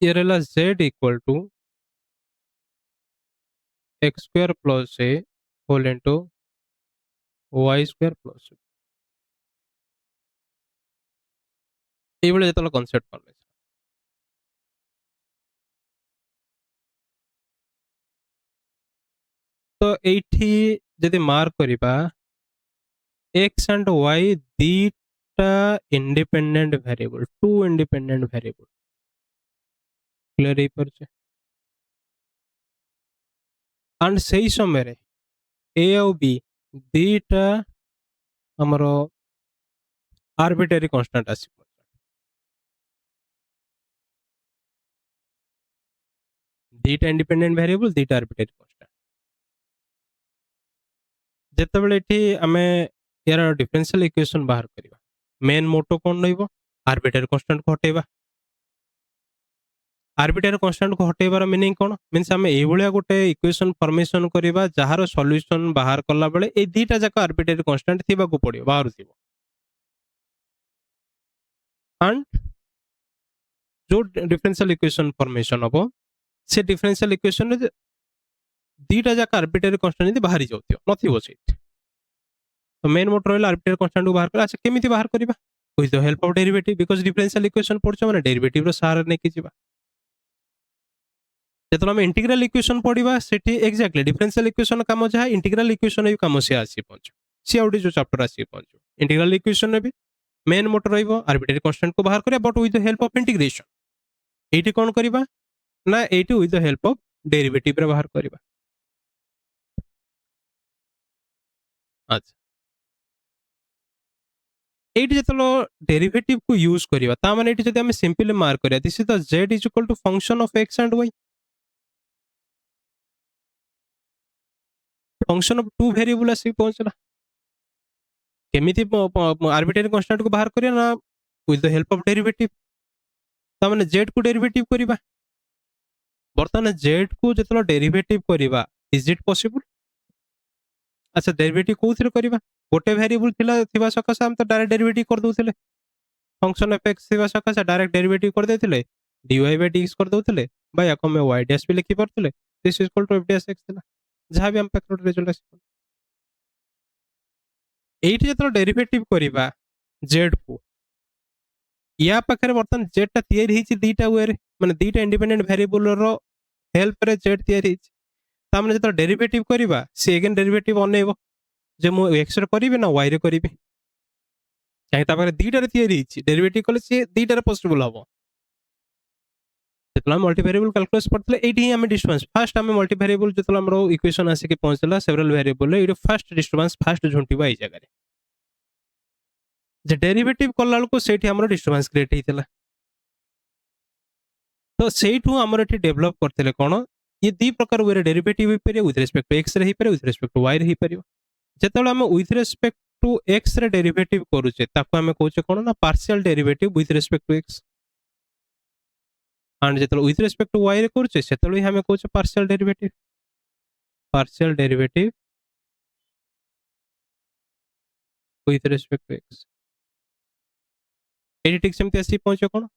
ये रहला z equal to x square plus a whole into y square plus এইভাবে যেতବେଳେ କନସେପ୍ଟ କଲେ ତ ଏଇଠି ଯଦି ମାର୍କ କରିବା x and y ଦିଟା independent variable two independent variable clear ହେଇପାରୁଛି ଆଣ୍ଡ ସେଇ ସମୟରେ a ଆଉ b ଦିଟା ଆମର ଆର୍ବିଟ୍ରାରୀ କନଷ୍ଟାଣ୍ଟ ଆସିବ ଦିଟା ଇଣ୍ଡିପେଣ୍ଡେଣ୍ଟ ଭେରିଏବଲ ଦିଟା ଆର୍ବିଟ୍ରାରୀ କନଷ୍ଟାଣ୍ଟ ଯେତେବେଳେ ଏଠି ଆମେ यार डिफरेंशियल इक्वेशन बाहर करिवा मेन मोटो कोन रहइबो आर्बिट्रारी कांस्टेंट को हटेबा आर्बिट्रारी कांस्टेंट को हटेबार मीनिंग कोन मींस हमें एई भलिया गोटे इक्वेशन फॉर्मेशन करिवा जहार सॉल्यूशन बाहर करला बेले ए दीटा जाक आर्बिट्रारी कांस्टेंट थिबा को पड़ियो बाहर थिबो एंड जो डिफरेंशियल इक्वेशन फॉर्मेशन हबो से डिफरेंशियल इक्वेशन रे दीटा जाक आर्बिट्रारी कांस्टेंट यदि बाहरी जाउतियो नथिबो सेट तो मेन मोटर रहला आर्बिट्रारी कांस्टेंट को बाहर करा अच्छा केमिति बाहर करिवा with the help of derivative because differential equation पढछ माने डेरिवेटिव रो सहारा नै कि जिबा जेतला हम इंटीग्रल इक्वेशन पढिबा सेठी एक्जेक्टली डिफरेंशियल इक्वेशन काम जहा इंटीग्रल इक्वेशन भी काम से आसी पहुंच सी आउट जो चैप्टर आसी पहुंच इंटीग्रल इक्वेशन में भी मेन मोटर रहइबो आर्बिट्रारी कांस्टेंट को बाहर करिया but with the help of integration एठी कोन करिबा ना एठी with the help of derivative रे बाहर करिबा अच्छा एठी जेतलो डेरिवेटिव को यूज करिबा ता माने एठी जदि हम सिंपली मार्क करिया this is the z is equal to function of x and y function of two variable आसी पहुंचला केमिति आर्बिट्रारी कांस्टेंट को बाहर करिया ना with the help of derivative ता माने z को डेरिवेटिव करिबा बर्तमान z को जेतलो डेरिवेटिव करिबा इज इट पॉसिबल अच्छा डेरिवेटिव कोथिरे करिबा गोटे वेरिएबल थिबा सकाशे हम तो डायरेक्ट डेरिवेटिव कर दोथिले फंक्शन ऑफ x थिबा सकाशे डायरेक्ट डेरिवेटिव कर देथिले dy बाय dx कर दोथिले बा याको में y डैश भी लिखि परथिले this is equal to f dash x थिला जहां भी हम पैक्टर रिजल्ट आसी एठी जेतलो डेरिवेटिव करिबा z को या पाखरे बर्तन z ता तयारी हिची दीटा वे रे माने दीटा इंडिपेंडेंट वेरिएबल रो हेल्प रे z तयारी हिची तामने जत डेरिवेटिव करिबा से अगेन डेरिवेटिव अनेइबो जे मु x रे करिबे ना y रे करिबे चाहे ता पारे दीटा रे थियरी हिची डेरिवेटिव कले से दीटा रे पॉसिबल हबो जेतला मल्टी वेरिएबल कैलकुलस पड़तले एठी हमें डिस्टेंस फर्स्ट हमें मल्टी वेरिएबल जेतला हमरो इक्वेशन आसे के पहुंचला सेवरल वेरिएबल एठी फर्स्ट डिस्टर्बेंस फर्स्ट झुंटीबा ए जगह रे जे डेरिवेटिव कला को सेठी हमरो डिस्टर्बेंस क्रिएट हेतिला तो सेठू हमर एठी डेवलप करथिले कोन ये दी प्रकार वे डेरिवेटिव हो पारे विथ रिस्पेक्ट टू x रे ही पारे विथ रिस्पेक्ट टू y रे ही पारियो जेतले हम विथ रिस्पेक्ट टू x रे डेरिवेटिव करूचे ताको हम कहूचे कोन ना partial derivative with respect to x and जेतले विथ रिस्पेक्ट टू y रे करूचे सेतले हम कहूचे partial derivative with respect to x एटी ठीक सेमती आसी पहुंचे कोन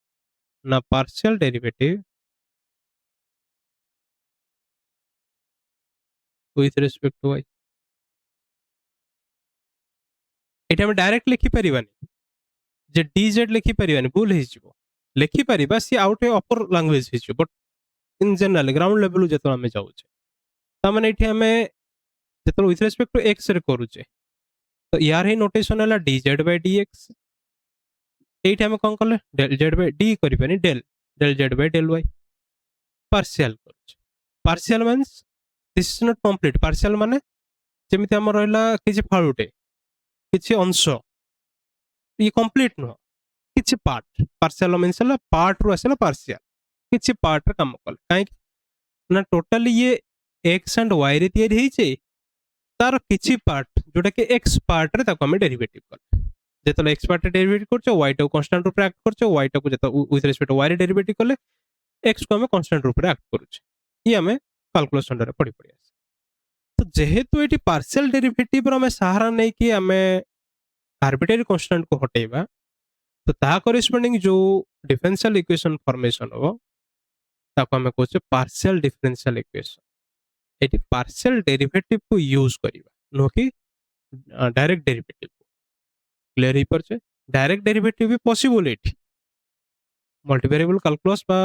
ना partial derivative with respect to y एटा हम डायरेक्ट लिखि परिबानी जे dz लिखि परिबानी भूल हि जिवो लिखि परिबा सी आउट अपर लैंग्वेज हि जिवो but in general ground level जेतो हम जाउचे ता माने एठी हमें जेतो विथ रिस्पेक्ट टू x रे करूचे तो यार ही नोटेशन हला dz by dx एठी हम कोन करले del z by d करि पानी del z by del y partial करूचे partial means this is not complete partial माने जेमिति हम रहला किछि फाळुटे किछि अंश ये कंप्लीट न किछि पार्ट पार्शियल मींस हला पार्ट रु आसला पार्शियल किछि पार्ट रे काम कल काहे ना टोटली ये x एंड y रे तयारी हेचे तार किछि पार्ट जोटा कि x पार्ट रे ताको हम डेरिवेटिव कर जेतले x पार्ट रे डेरिवेटिव करछो y टा कांस्टेंट रूप रे एक्ट करछो y टा को जेत विथ रिस्पेक्ट टू y रे डेरिवेटिव करले x को हम कांस्टेंट रूप रे एक्ट करूछे ये हमें कैलकुलेस अंडर पड़ी तो जेहेतु एटी पार्शियल डेरिवेटिव रो हमें सहारा नै कि हमें आर्बिट्रेरी कांस्टेंट को हटेबा तो ता करेस्पोंडिंग जो डिफरेंशियल इक्वेशन फॉर्मेशन हो ताको हमें कहछे पार्शियल डिफरेंशियल इक्वेशन एटी पार्शियल डेरिवेटिव को यूज करिबा नो कि डायरेक्ट डेरिवेटिव क्लियर ही परछे डायरेक्ट डेरिवेटिव भी पॉसिबल एटी मल्टी वेरिएबल कैलकुलस बा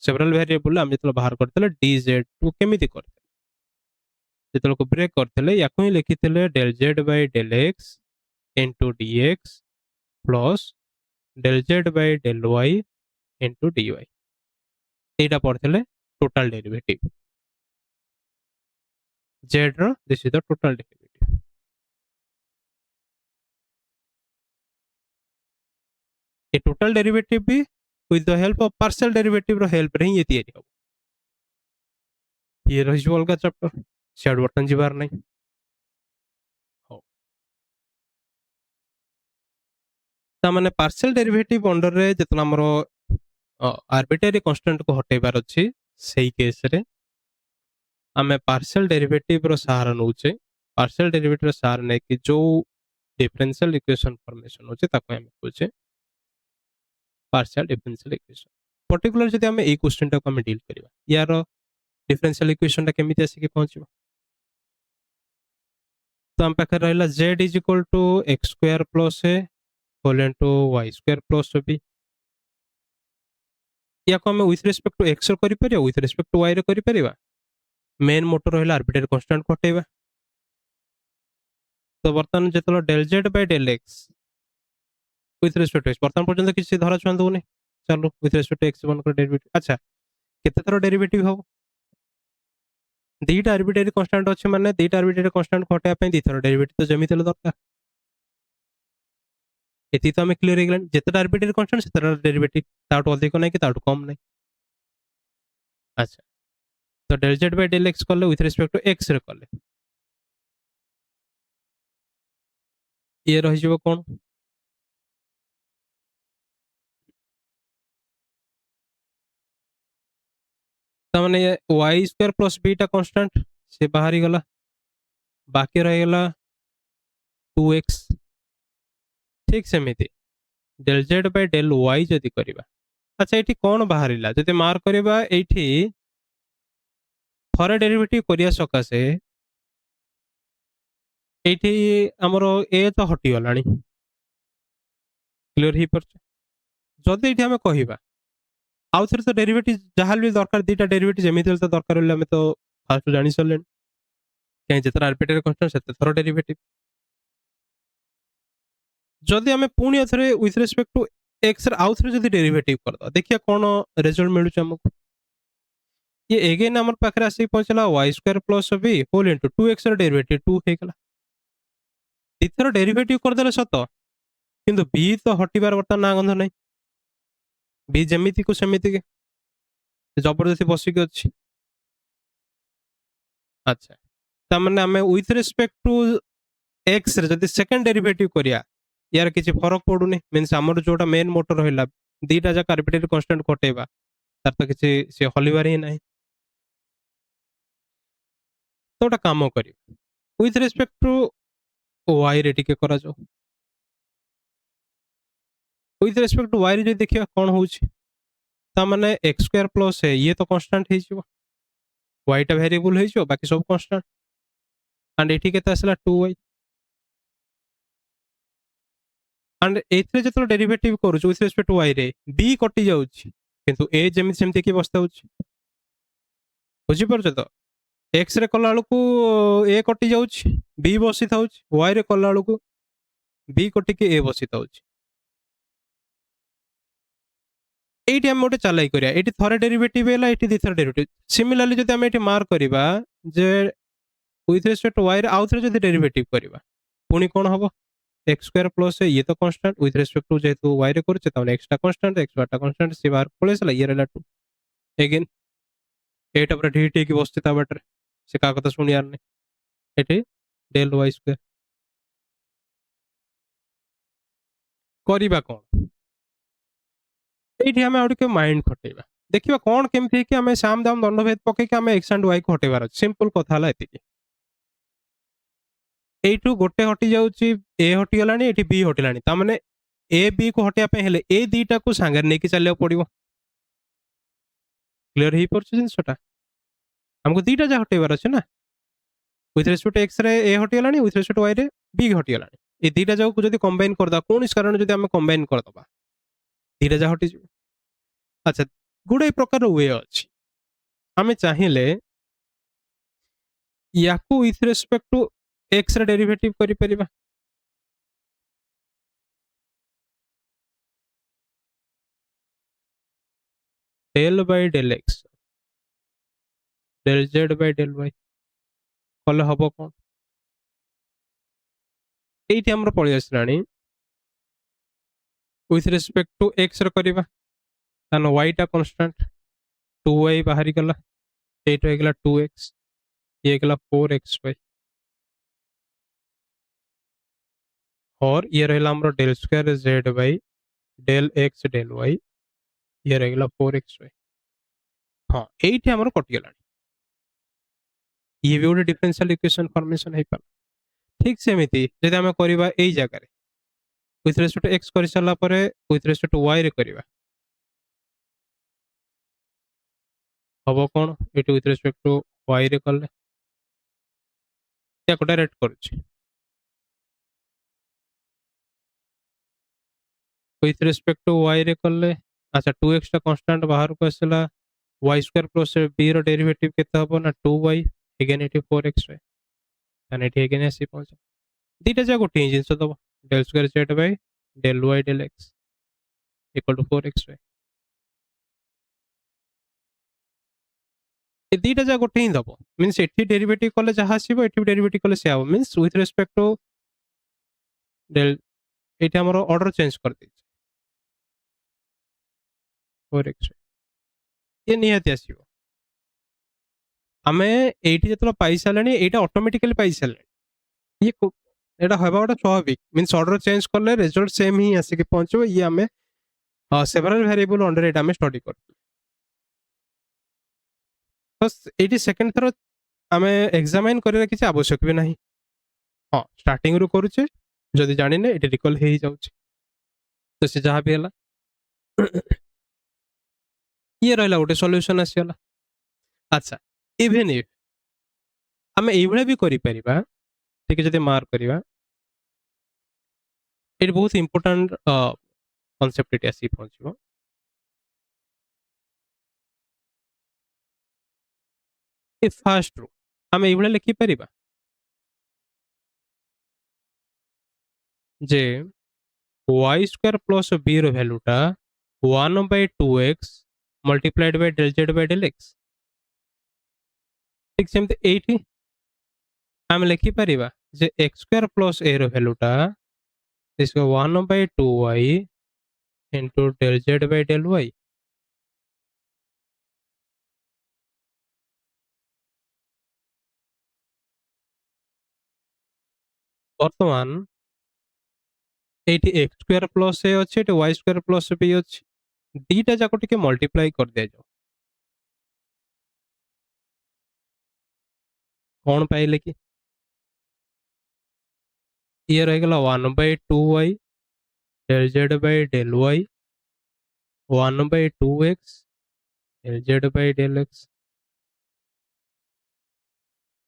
सेवरल वेरिएबल हम जतलो बाहर करतले dz को केमिति करते जतलो को ब्रेक करतले याको ही लिखितले del z by del x into dx plus del z by del y into dy एटा पड़थले टोटल डेरिवेटिव z रो this is the total derivative ए टोटल डेरिवेटिव भी with the help of partial derivative रो help रे ये तयारी हो ये रहिजो अलगा चैप्टर शेड बटन जिबार नै ता माने पार्शियल डेरिवेटिव अंडर रे जतना हमरो आर्बिट्रेरी कांस्टेंट को हटेबार अछि सेही केस रे हमें पार्शियल डेरिवेटिव रो सहारा नउचे पार्शियल डेरिवेटिव रो सहारा नै कि जो डिफरेंशियल इक्वेशन फॉर्मेशन होचे ताको हम कहूचे पार्शियल डिफरेंशियल इक्वेशन पर्टिकुलर जदि हमें ए क्वेश्चन टा को हम डील करिवा यार डिफरेंशियल इक्वेशन टा केमिति आसी के पहुंचबो तो हम पाखे रहला z is equal to x square plus a whole into y square plus b या को हम विथ रिस्पेक्ट टू x करि परिया विथ रिस्पेक्ट टू y रे करि परिबा मेन मोटर रहला आर्बिट्रेरी कांस्टेंट हटेबा तो बर्तन जेतलो del z by del x with respect to x बर्तन पर्यंत किसी धरा छुआ दउने चलो with respect to x one कर डेरिवेटिव अच्छा केते थरो डेरिवेटिव हो दीटा आर्बिट्रेरी कांस्टेंट अछि माने दीटा आर्बिट्रेरी कांस्टेंट हटाया पे दी थरो डेरिवेटिव तो जमी तेल दरकार एति तो हमें क्लियर हेगलन जेतटा आर्बिट्रेरी कांस्टेंट सेतटा डेरिवेटिव ताटो अधिक नै कि ताटो कम नै अच्छा तो del z by del x करले विथ रिस्पेक्ट टू x रे करले ये रहि जबो कोन ता माने y स्क्वायर प्लस b टा कांस्टेंट से बाहरी गला बाकी रह गला 2x ठीक सेमिति del z by del y जदि करिबा अच्छा एठी कोन बाहरिला जदि मार्क करिबा एठी थरे डेरिवेटिव करिया सकासे एठी हमरो a तो हटि गलानी क्लियर ही पर जदि एठी हम कहिबा आउ थरे तो डेरिवेटिव जहाल भी दरकार दीटा डेरिवेटिव जेमिति तो दरकार हले हमें तो फास्ट जानी सरलेन कहीं जितना आर्बिट्रेरी कांस्टेंट सेते थोड़ा डेरिवेटिव जदि आमे पुणी एथरे विथ रिस्पेक्ट टू एक्स रे आउ थरे जदि डेरिवेटिव करदा देखिया कोन रिजल्ट मिलुछ हमको ये अगेन हमर पाखरे आसी पहुंचला y² + b whole into 2x र डेरिवेटिव 2 हे गला इथर डेरिवेटिव कर देले सत किंतु b तो हटिबार वर्तमान ना गंध नै b जेमिति को सेमिति के जबरदस्ती बसिक अछि अच्छा ता माने हमें विथ रिस्पेक्ट टू एक्स रे जदि सेकंड डेरिवेटिव करिया यार किसी फरक पडुनी मींस हमर जोटा मेन मोटर रहला दीटा जा आर्बिट्रेरी कांस्टेंट कटेबा तार तो किसी से हलिबार ही नाही तो गोटे काम कर विथ रिस्पेक्ट टू वाई रे टिके करा जाओ विथ रिस्पेक्ट टू वाई रे जो देखिए कौन होउछि ता माने x² प्लस है ये तो कांस्टेंट हे जिवो y टा वेरिएबल हे जिवो बाकी सब कांस्टेंट एंड एठी केते आसला 2y एंड एथरे जतलो डेरिवेटिव करू विथ रिस्पेक्ट टू y रे b कटि जाउछि किंतु a जेमि सेमति की बस्ता होछि बुझि परछ तो एक्स रे कला को ए कटि जाउछि बी बसी थाउछि वाई रे कला को बी कटि के ए बसी थाउछि एठी हम गोटे चालाई करिया एठी थरे डेरिवेटिव हैला एठी दिथर डेरिवेटिव सिमिलरली जदि हम एठी मार्क करिबा जे विथ रिस्पेक्ट टू वाई रे आउ थरे जदि डेरिवेटिव करिबा पुनी कोन हबो x² प्लस ये तो कांस्टेंट विथ रिस्पेक्ट टू जेतु वाई रे करछे ताने x टा कांस्टेंट x टा कांस्टेंट सी बार पळेसला ये रहला 2 अगेन एटा पर ढीटी की बसते ता बेटर से का कथा सुनियार ने एठी डेल y² करिबा कोन एठी हमें आउट के माइंड खटेबा देखिबा कोन केमथि कि हमें साम दाम दंड भेद पके कि हमें x एंड y को हटेबार सिंपल कथा हला एति एठू गोटे हटि जाउची ए हटि गलानी एठी b हटिलानी ता माने ए बी को हटिया पे हेले ए दीटा को सांगर नेकी चलिया पड़िबो क्लियर ही परछ जिंसटा हमको दीटा जा हटेबार अछि ना विथ रिस्पेक्ट एक्स रे ए हटि गलानी विथ रिस्पेक्ट वाई रे बी हटि गलानी ए दीटा जाऊ को जदी कंबाइन करदा कोन इस कारण जदी हम कंबाइन कर दबा दीटा जा हटि जिवो अच्छा गुडे प्रकार वे अछि हमें चाहिले याकू विथ रिस्पेक्ट टू एक्स रे डेरिवेटिव करि परिबा del by del x del z by del y कले हबो कोन एठी हमर पळि आसलानी विथ रिस्पेक्ट टू एक्स रे करिबा तान y टा कांस्टेंट 2y बाहरी गला एटा हे गला 2x ये गला 4xy और ये रहला हमर del square z by del x del y ये रहला 4xy हां एठी हमर कटि गलानी ये भी गोटे डिफरेंशियल इक्वेशन फॉर्मेशन है ठीक सेमिति जदि आम करवा यही जगह विथ रेस्पेक्ट टू एक्स कर सारा पर विथ रेस्पेक्ट टू वाई रे करवा हम कौन ये विथ रेस्पेक्ट टू वाई रे कले या डायरेक्ट करुच्ची विथ रेस्पेक्ट टू वाई रे कले अच्छा 2x टा कांस्टेंट बाहर को आसला y² प्लस b रो डेरिवेटिव केते हबो ना 2y again 4x and eighty again आसी पहुंच दीटा जा गोटे जिनस दबो del square z by del y del x equal to 4xy ए दीटा जा गोटे ही दबो मींस एठी डेरिवेटिव कले जहा आसीबो एठी डेरिवेटिव कले से आबो means with respect to del एठी हमर ऑर्डर चेंज कर दै 4xy ये निहाती आसीबो आमे एठी जतलो पाई सालानी एटा ऑटोमेटिकली पाई सालानी ये एटा हबा गोटे स्वाभाविक मींस ऑर्डर चेंज करले रिजल्ट सेम ही आसी के पहुंचो ये आमे सेवरल वेरिएबल अंडर एटा आमे स्टडी कर बस एटी सेकंड थरो आमे एग्जामिन करे किसी आवश्यक भी नहीं हां स्टार्टिंग रो करूचे जदी जानि ने एटी रिकॉल हे जाउछ तो से जहां भी हला ये रहला गोटे सॉल्यूशन आसीला अच्छा इवन इफ आमे एभळे भी करि परिबा ठीक है जदी मार्क करिबा इट बहुत इंपोर्टेंट कांसेप्ट एटी आसी पहुंचबो ए फास्ट रू आम ये लिखिपर जे वाई स्क्वायर प्लस बी रैल्यूटा 1/2x multiplied by del z by del x ठीक सेमती एठी आम लिखिपर जे एक्स स्क्वायर प्लस ए रैल्यूटा इसको 1/2y into del z by del y बर्तमान एटी एक्स स्क्वायर प्लस ए अच्छे वाई स्क्वायर प्लस बी अच्छे दीटा जाक टिके मल्टीप्लाई कर दिया जाओ कौन पाइले कि ये रहीगला 1/2y del z by del y 1/2x del z by del x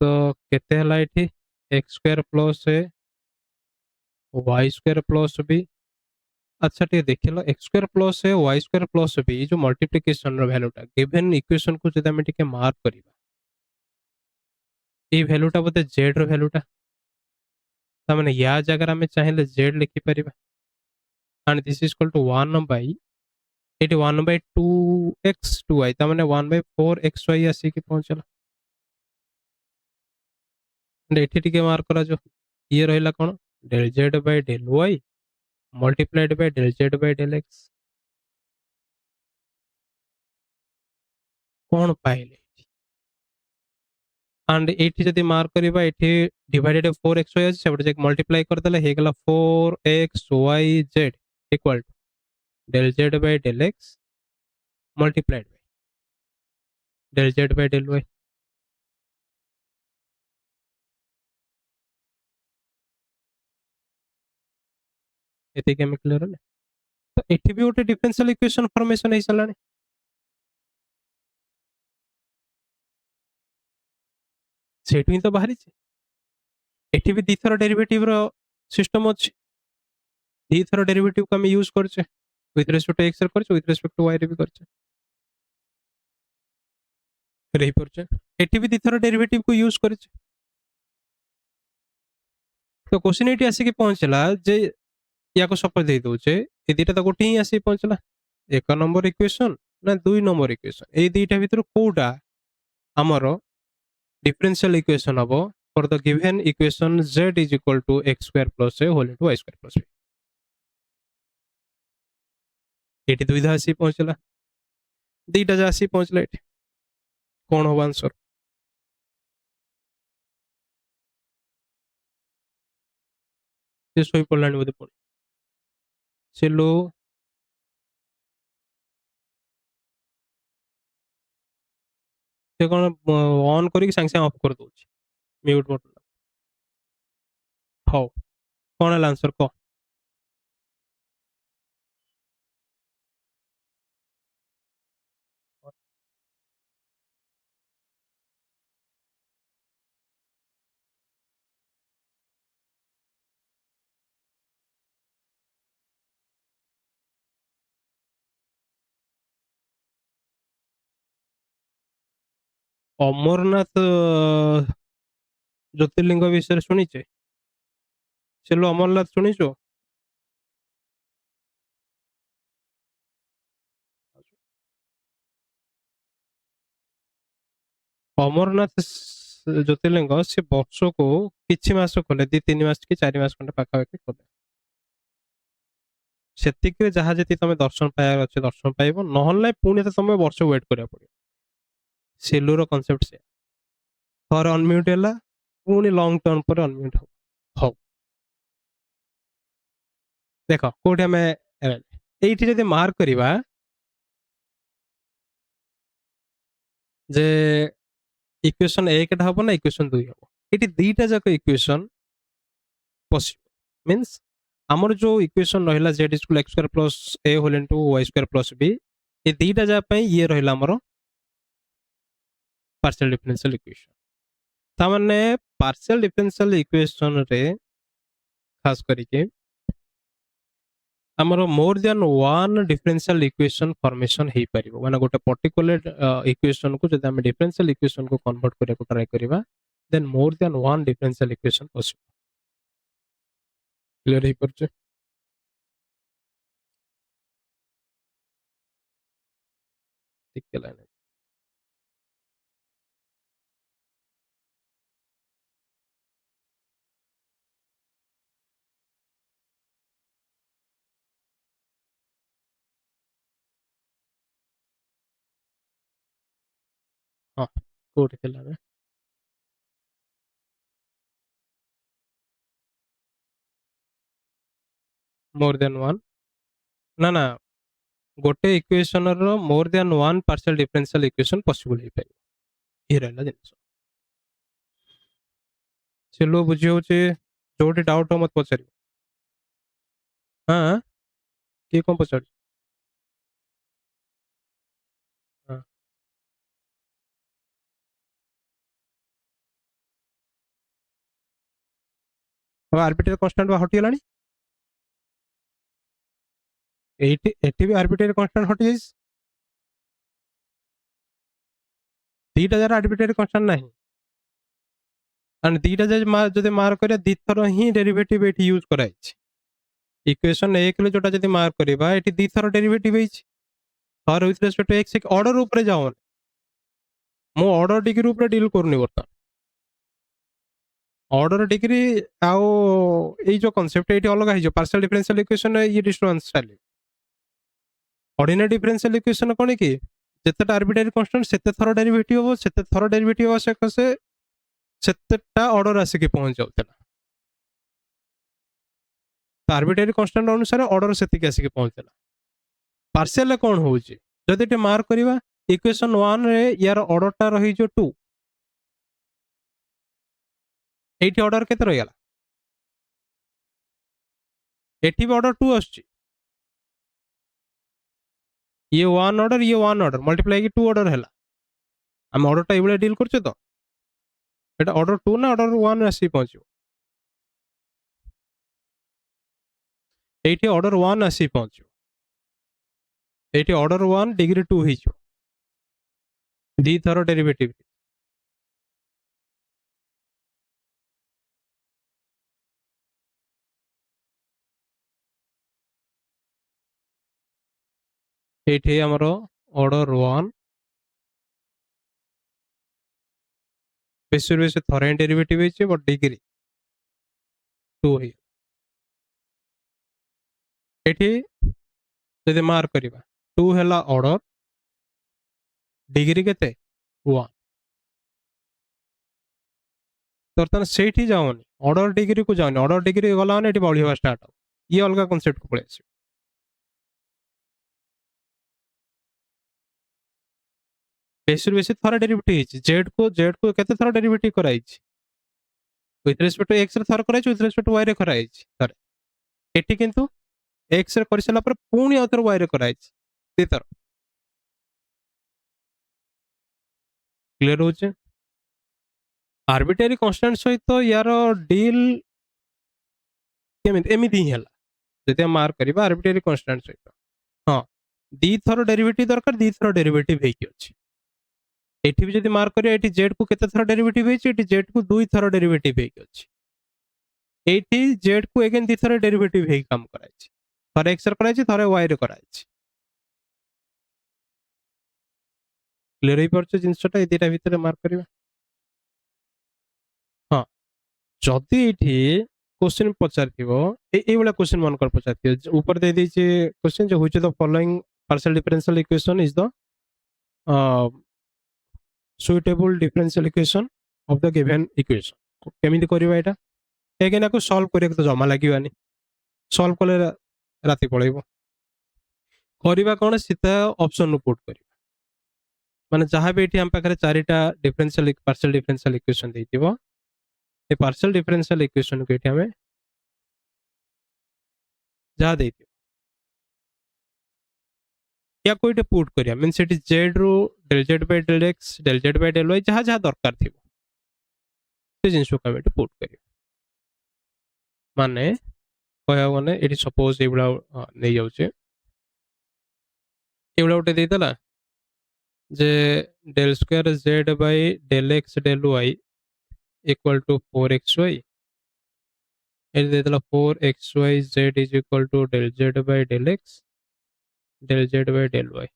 तो केते हला एठी x square plus a y square plus b अच्छा टे देखिलो x square plus a y square plus b जो मल्टीप्लिकेशन रो वैल्यूटा गिवन इक्वेशन को जदि हम टिके मार्क करिबा ए वैल्यूटा बोते जेड रो वैल्यूटा ता माने या जगह हमें चाहेले जेड लिखि परिबा and this is equal to 1 by एटी 1/2x 2y ता माने 1/4xy आसी के पहुंचला एंड एठी टिके मार्क करा जो ये रहिला कोन del z by del y multiplied by del z by del x कौन पाइले एंड एठी जदि मार्क करिबा एठी डिवाइडेड 4xy अछि सेबड जे मल्टीप्लाई कर देले हे गेला 4xyz equal to del z by del x multiplied by del z by del y एति के क्लियर होले तो एठी भी गोटे डिफरेंशियल इक्वेशन फॉर्मेशन हे सलानी सेठु ही तो बाहरी छे एठी भी दी थर डेरिवेटिव रो सिस्टम अछि दी थर डेरिवेटिव को हम यूज करछे विथ रिस्पेक्ट टू एक्स रे करछे विथ रिस्पेक्ट टू वाई रे भी करछे रही परछे एठी भी दी थर डेरिवेटिव को यूज करछे तो क्वेश्चन एठी आसी के पहुंचला जे या को सपोज दे दोचे ए दीटा तो गोटे ही आसी पहुंचला एक नंबर इक्वेशन ना दुई नंबर इक्वेशन ए दीटा भीतर कोडा हमरो डिफरेंशियल इक्वेशन हबो for the given equation z is equal to x square plus a whole into y square plus b eighty दुविधा आसी पहुंचला दीटा जा आसी पहुंचला एटी कौन हो आंसर से सोई पड़लानी बोधे पुणी चलो से कौन ऑन करी संग संग ऑफ कर दोछि म्यूट बटन हो कौन है आंसर को अमरनाथ ज्योतिर्लिंग विषय शुणीचे चलो अमरनाथ शुणीचो अमरनाथ ज्योतिर्लिंग से वर्ष को किछि मास खोले 2-3 मास कि 4 मास खंडे पाखापाखि खोले सेतिक जहाँ जति तुम दर्शन पाइबार अच्छे दर्शन पाइब नहले पुणी तो तुम वर्ष वेट करा पड़े सेलुर कॉन्सेप्ट से थर अनम्यूट है पुणी लॉन्ग टर्म पर अनम्यूट हो हो देख कोठी आम एठी जदि मार्क करिबा जे इक्वेशन 1 टा हबो ना इक्वेशन 2 हबो एठी दीटा जाक इक्वेशन पॉसिबल मींस हमर जो इक्वेशन रहिला z equal x square plus a whole into y square plus b ए दीटा जा पई ये रहिला हमर पार्शियल डिफरेंशियल इक्वेशन ता माने पार्शियल डिफरेंशियल इक्वेशन रे खास करी के ଆମର more than one differential equation formation हे परिबो माने गोटे पर्टिकुलर इक्वेशन को जदि हम डिफरेंशियल इक्वेशन को कन्वर्ट करिया को ट्राई करिबा then more than one differential equation possible clear हे परचे ठीक लाइन हां कोठी थिला मोर देन वन ना ना गोटे इक्वेशन रो more than one partial differential equation possible हे पाइ ये रहला जिनिस चलो बुझी होचे जोटी डाउट हो मत पचारि हां के कोन पचारि हां अब आर्बिट्रेरी कांस्टेंट बा हटि गेलानी एटी भी आर्बिट्रेरी कांस्टेंट हटि जाइस दीटा जरा आर्बिट्रेरी कांस्टेंट नाही एंड दीटा जदि मार्क करिया दी थर ही डेरिवेटिव एटी यूज कराइछि इक्वेशन 1 ले जोटा जदि मार्क करबा एटी दी थर डेरिवेटिव हेछि थर विथ रेस्पेक्ट टू एक्स एक ऑर्डर ऊपर जाओ मो ऑर्डर डिग्री ऊपर डील करनी बर्तमान ऑर्डर डिग्री आउ ए जो कांसेप्ट एटी अलग है जो पार्शियल डिफरेंशियल इक्वेशन ये distance style ordinary differential equation कोन की जते आर्बिट्रेरी कांस्टेंट सेते थर डेरिवेटिव हो सेते थर डेरिवेटिव हो से सेतेटा ऑर्डर आसिक पहुंच जाउतला तो आर्बिट्रेरी कांस्टेंट अनुसार ऑर्डर सेतिक आसिक पहुंचला पार्शियल कोन होउची जदि टे मार्क करबा इक्वेशन 1 रे यार ऑर्डर टा रही जो 2 एटी ऑर्डर केते रही गला एटी भी ऑर्डर 2 आछी ये 1 ऑर्डर मल्टीप्लाई की 2 ऑर्डर हैला हम ऑर्डर टा इबले डील करछे तो एटा ऑर्डर 2 ना ऑर्डर 1 आसी पहुंचो एटी ऑर्डर 1 आसी पहुंचो एटी ऑर्डर 1 डिग्री 2 ही जो दी थर डेरिवेटिव एटी हमरो ऑर्डर 1 बेसिर बेस थर डेरिवेटिव है बट डिग्री 2 ही एटी जदि मार्क करबा 2 हैला ऑर्डर डिग्री केते 1 बर्तमान सेठी जाओनी ऑर्डर डिग्री को जाओनी ऑर्डर डिग्री गला एटी बढ़िया स्टार्ट हो ये अलग कांसेप्ट को पळे आसी बेसिर बेस थर डेरिवेटिव है जेड को केते थर डेरिवेटिव कराई विथ रेस्पेक्ट टू एक्स रे थर कराई विथ रेस्पेक्ट टू वाई रे कराई थर एटी किंतु एक्स रे कर सला पर पुणी आउथर वाई रे कराई दी थर क्लियर होचे आर्बिट्रेरी कांस्टेंट सहित यार डील केमिति एमिति ही हला जदि हम मार्क करबा आर्बिट्रेरी कांस्टेंट सहित हां दी थर डेरिवेटिव दरकार दी थर डेरिवेटिव हेकी अछि एठी भी जदि मार्क करिया एठी जेड को केते थर डेरिवेटिव हेछि एठी जेड को दुई थर डेरिवेटिव हेकी अछि एठी जेड को अगेन दी थर डेरिवेटिव हेकी काम कराइछि थर एक्स रे कराइछि थर वाई रे कराइछि क्लियर हे परछ जिंसटा ए दिटा भितर मार्क करबा हां जदि एठी क्वेश्चन पचारथिबो ए वाला क्वेश्चन मन कर पचारथिबो ऊपर दे दी छे क्वेश्चन जो होचे the following partial differential equation is the suitable differential equation of the given equation केमिति करबा एटा एगेन को सॉल्व करे तो जमा लागिवानी सॉल्व कले राती पळेबो करबा कोन सीता ऑप्शन नु पुट करबा माने जहां भी एठी हम पाखरे चारिटा डिफरेंशियल पार्शियल डिफरेंशियल इक्वेशन देथिबो ए पार्शियल डिफरेंशियल इक्वेशन को एठी हमें जा देथिबो या कोइटे पुट करिया मींस इट इज जेड रो del z by del x del z by del y जहां जहां दरकार थिबो से जिंसो का बेटे पुट करिया माने कहया माने एठी सपोज एबला नै जाउचे एबला उठे देतला जे del square z by del x del y equal to 4xy एठी देतला 4xy z is equal to del z by del x del z by del y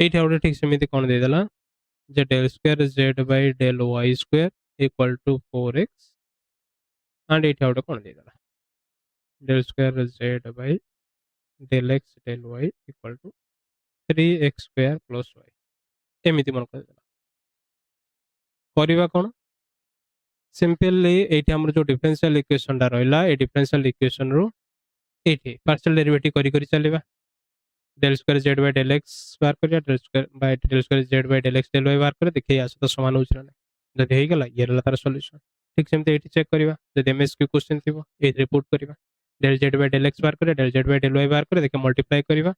एठी आउटे ठीक सेमिति कोन देतला जे del square z by del y square equal to 4x and एठी आउटे कोन देतला del square z by del x del y equal to 3x square plus y एमिति मन कर देला करिवा कोन simply एठी हमर जो डिफरेंशियल इक्वेशन टा रहला ए डिफरेंशियल इक्वेशन रो एठी पार्शियल डेरिवेटिव करी करी चलेबा del square z by del x बार करिया del square z by del x del y बार करे देखिए आसे तो समान होछ ना जदि हे गेला ये रहला तार सॉल्यूशन ठीक सेमते एठी चेक करिवा जदि एमएसक्यू क्वेश्चन थिबो ए रिपोर्ट करिवा del z by del x बार करे del z by del y बार करे देखिए मल्टीप्लाई करिवा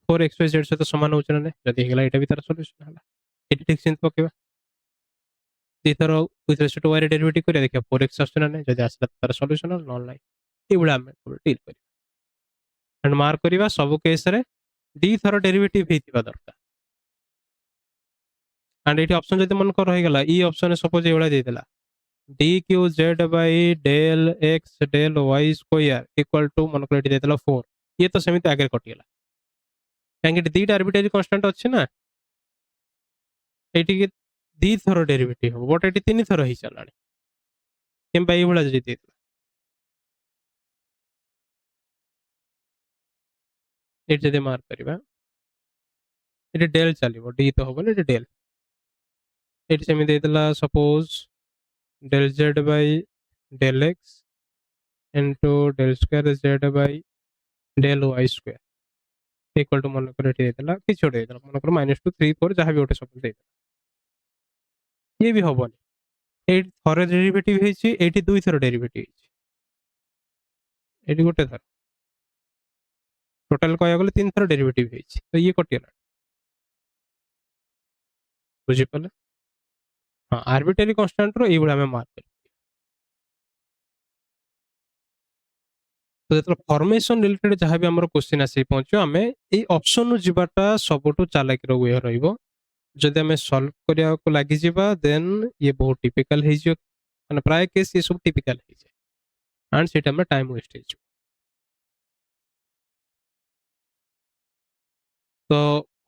4xyz से तो समान होछ ना जदि हे गेला एटा भी तार सॉल्यूशन हला एठी ठीक सेमते पकेबा दिथर with respect to y derivative करिया देखिए 4x आछन ना जदि आसला तार सॉल्यूशन हला नॉन लाइन एबुला हम डील करिवा एंड मार्क करिवा सब केस रे डी थर डेरिवेटिव हेतिबा दरकार एंड एटी ऑप्शन जदि मन कर रहि गेला ई ऑप्शन सपोज एवला देदेला d q z by del x del y square equal to मन कर एटी देदेला 4 ये तो सेमिति आगे कटि गेला काहे कि दीटा आर्बिट्रेरी कांस्टेंट अछि ना एटी के दी थर डेरिवेटिव हो बट एटी तीन थर हि चलानी केम बाय एवला जदि देदेला एटी जदि मार्क करिवा एटी डेल चलिबो डी तो होबो एटी डेल एटी सेमि देदेला suppose del z by del x into del square z by del y square equal to मन कर एटी देदेला कि छोड़ देदेला मन कर -2 3 4 जहां भी ओटे सब दे ये भी होबनी एटी थर डेरिवेटिव हेछि एटी दुई थर डेरिवेटिव हेछि एटी गोटे थर टोटल कहया गेले तीन थर डेरिवेटिव हेछि तो ये कटिला बुझि पले हां आर्बिट्रेरी कांस्टेंट रो एबुला में मार्क कर तो जेतला फॉर्मेशन रिलेटेड जहां भी हमर क्वेश्चन आसी पहुंचो हमें ए ऑप्शन नु जिबाटा सबटो चालाकी रो वे रहइबो जदि हमें सॉल्व करिया को लागि जिबा देन ये बहुत टिपिकल हे जो माने प्राय केस ये सब टिपिकल हे जे एंड सेटा में टाइम वेस्ट हे तो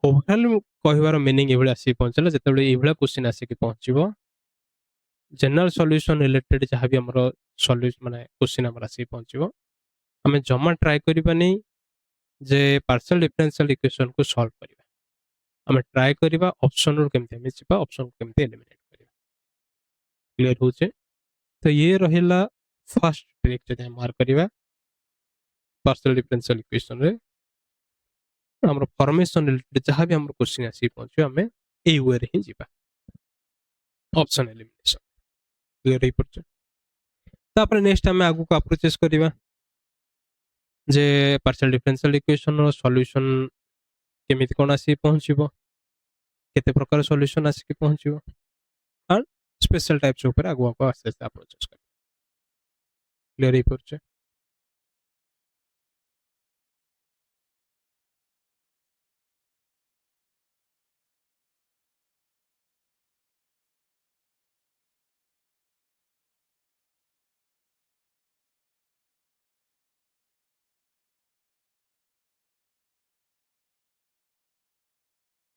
ओवरऑल कहबार मीनिंग एभली आसी पहुंचला जेतेबेले एभला क्वेश्चन आसी कि पहुंचबो जनरल सॉल्यूशन रिलेटेड जहां भी हमर सॉल्यूशन माने क्वेश्चन हमर आसी पहुंचबो हमें जमा ट्राई करिबानी जे पार्शियल डिफरेंशियल इक्वेशन को सॉल्व करिबा हमें ट्राई करिबा ऑप्शन रो केमते हमें छिपा ऑप्शन को केमते एलिमिनेट करिबा क्लियर होचे तो ये रहिला फर्स्ट ट्रिक जे हम मार्क करिबा पार्शियल डिफरेंशियल इक्वेशन रे हमर फॉर्मेशन रिलेटेड जहां भी हमर क्वेश्चन आसी पहुंचो हमें ए वे रे ही जिबा ऑप्शन एलिमिनेशन क्लियर हे पड़छ तापर नेक्स्ट हमें आगु को अप्रोचेस करिबा जे पार्शियल डिफरेंशियल इक्वेशन रो सॉल्यूशन केमिति कोन आसी पहुंचबो केते प्रकार सॉल्यूशन आसी के पहुंचबो और स्पेशल टाइप्स ऊपर आगु को अप्रोचेस कर क्लियर हे पड़छ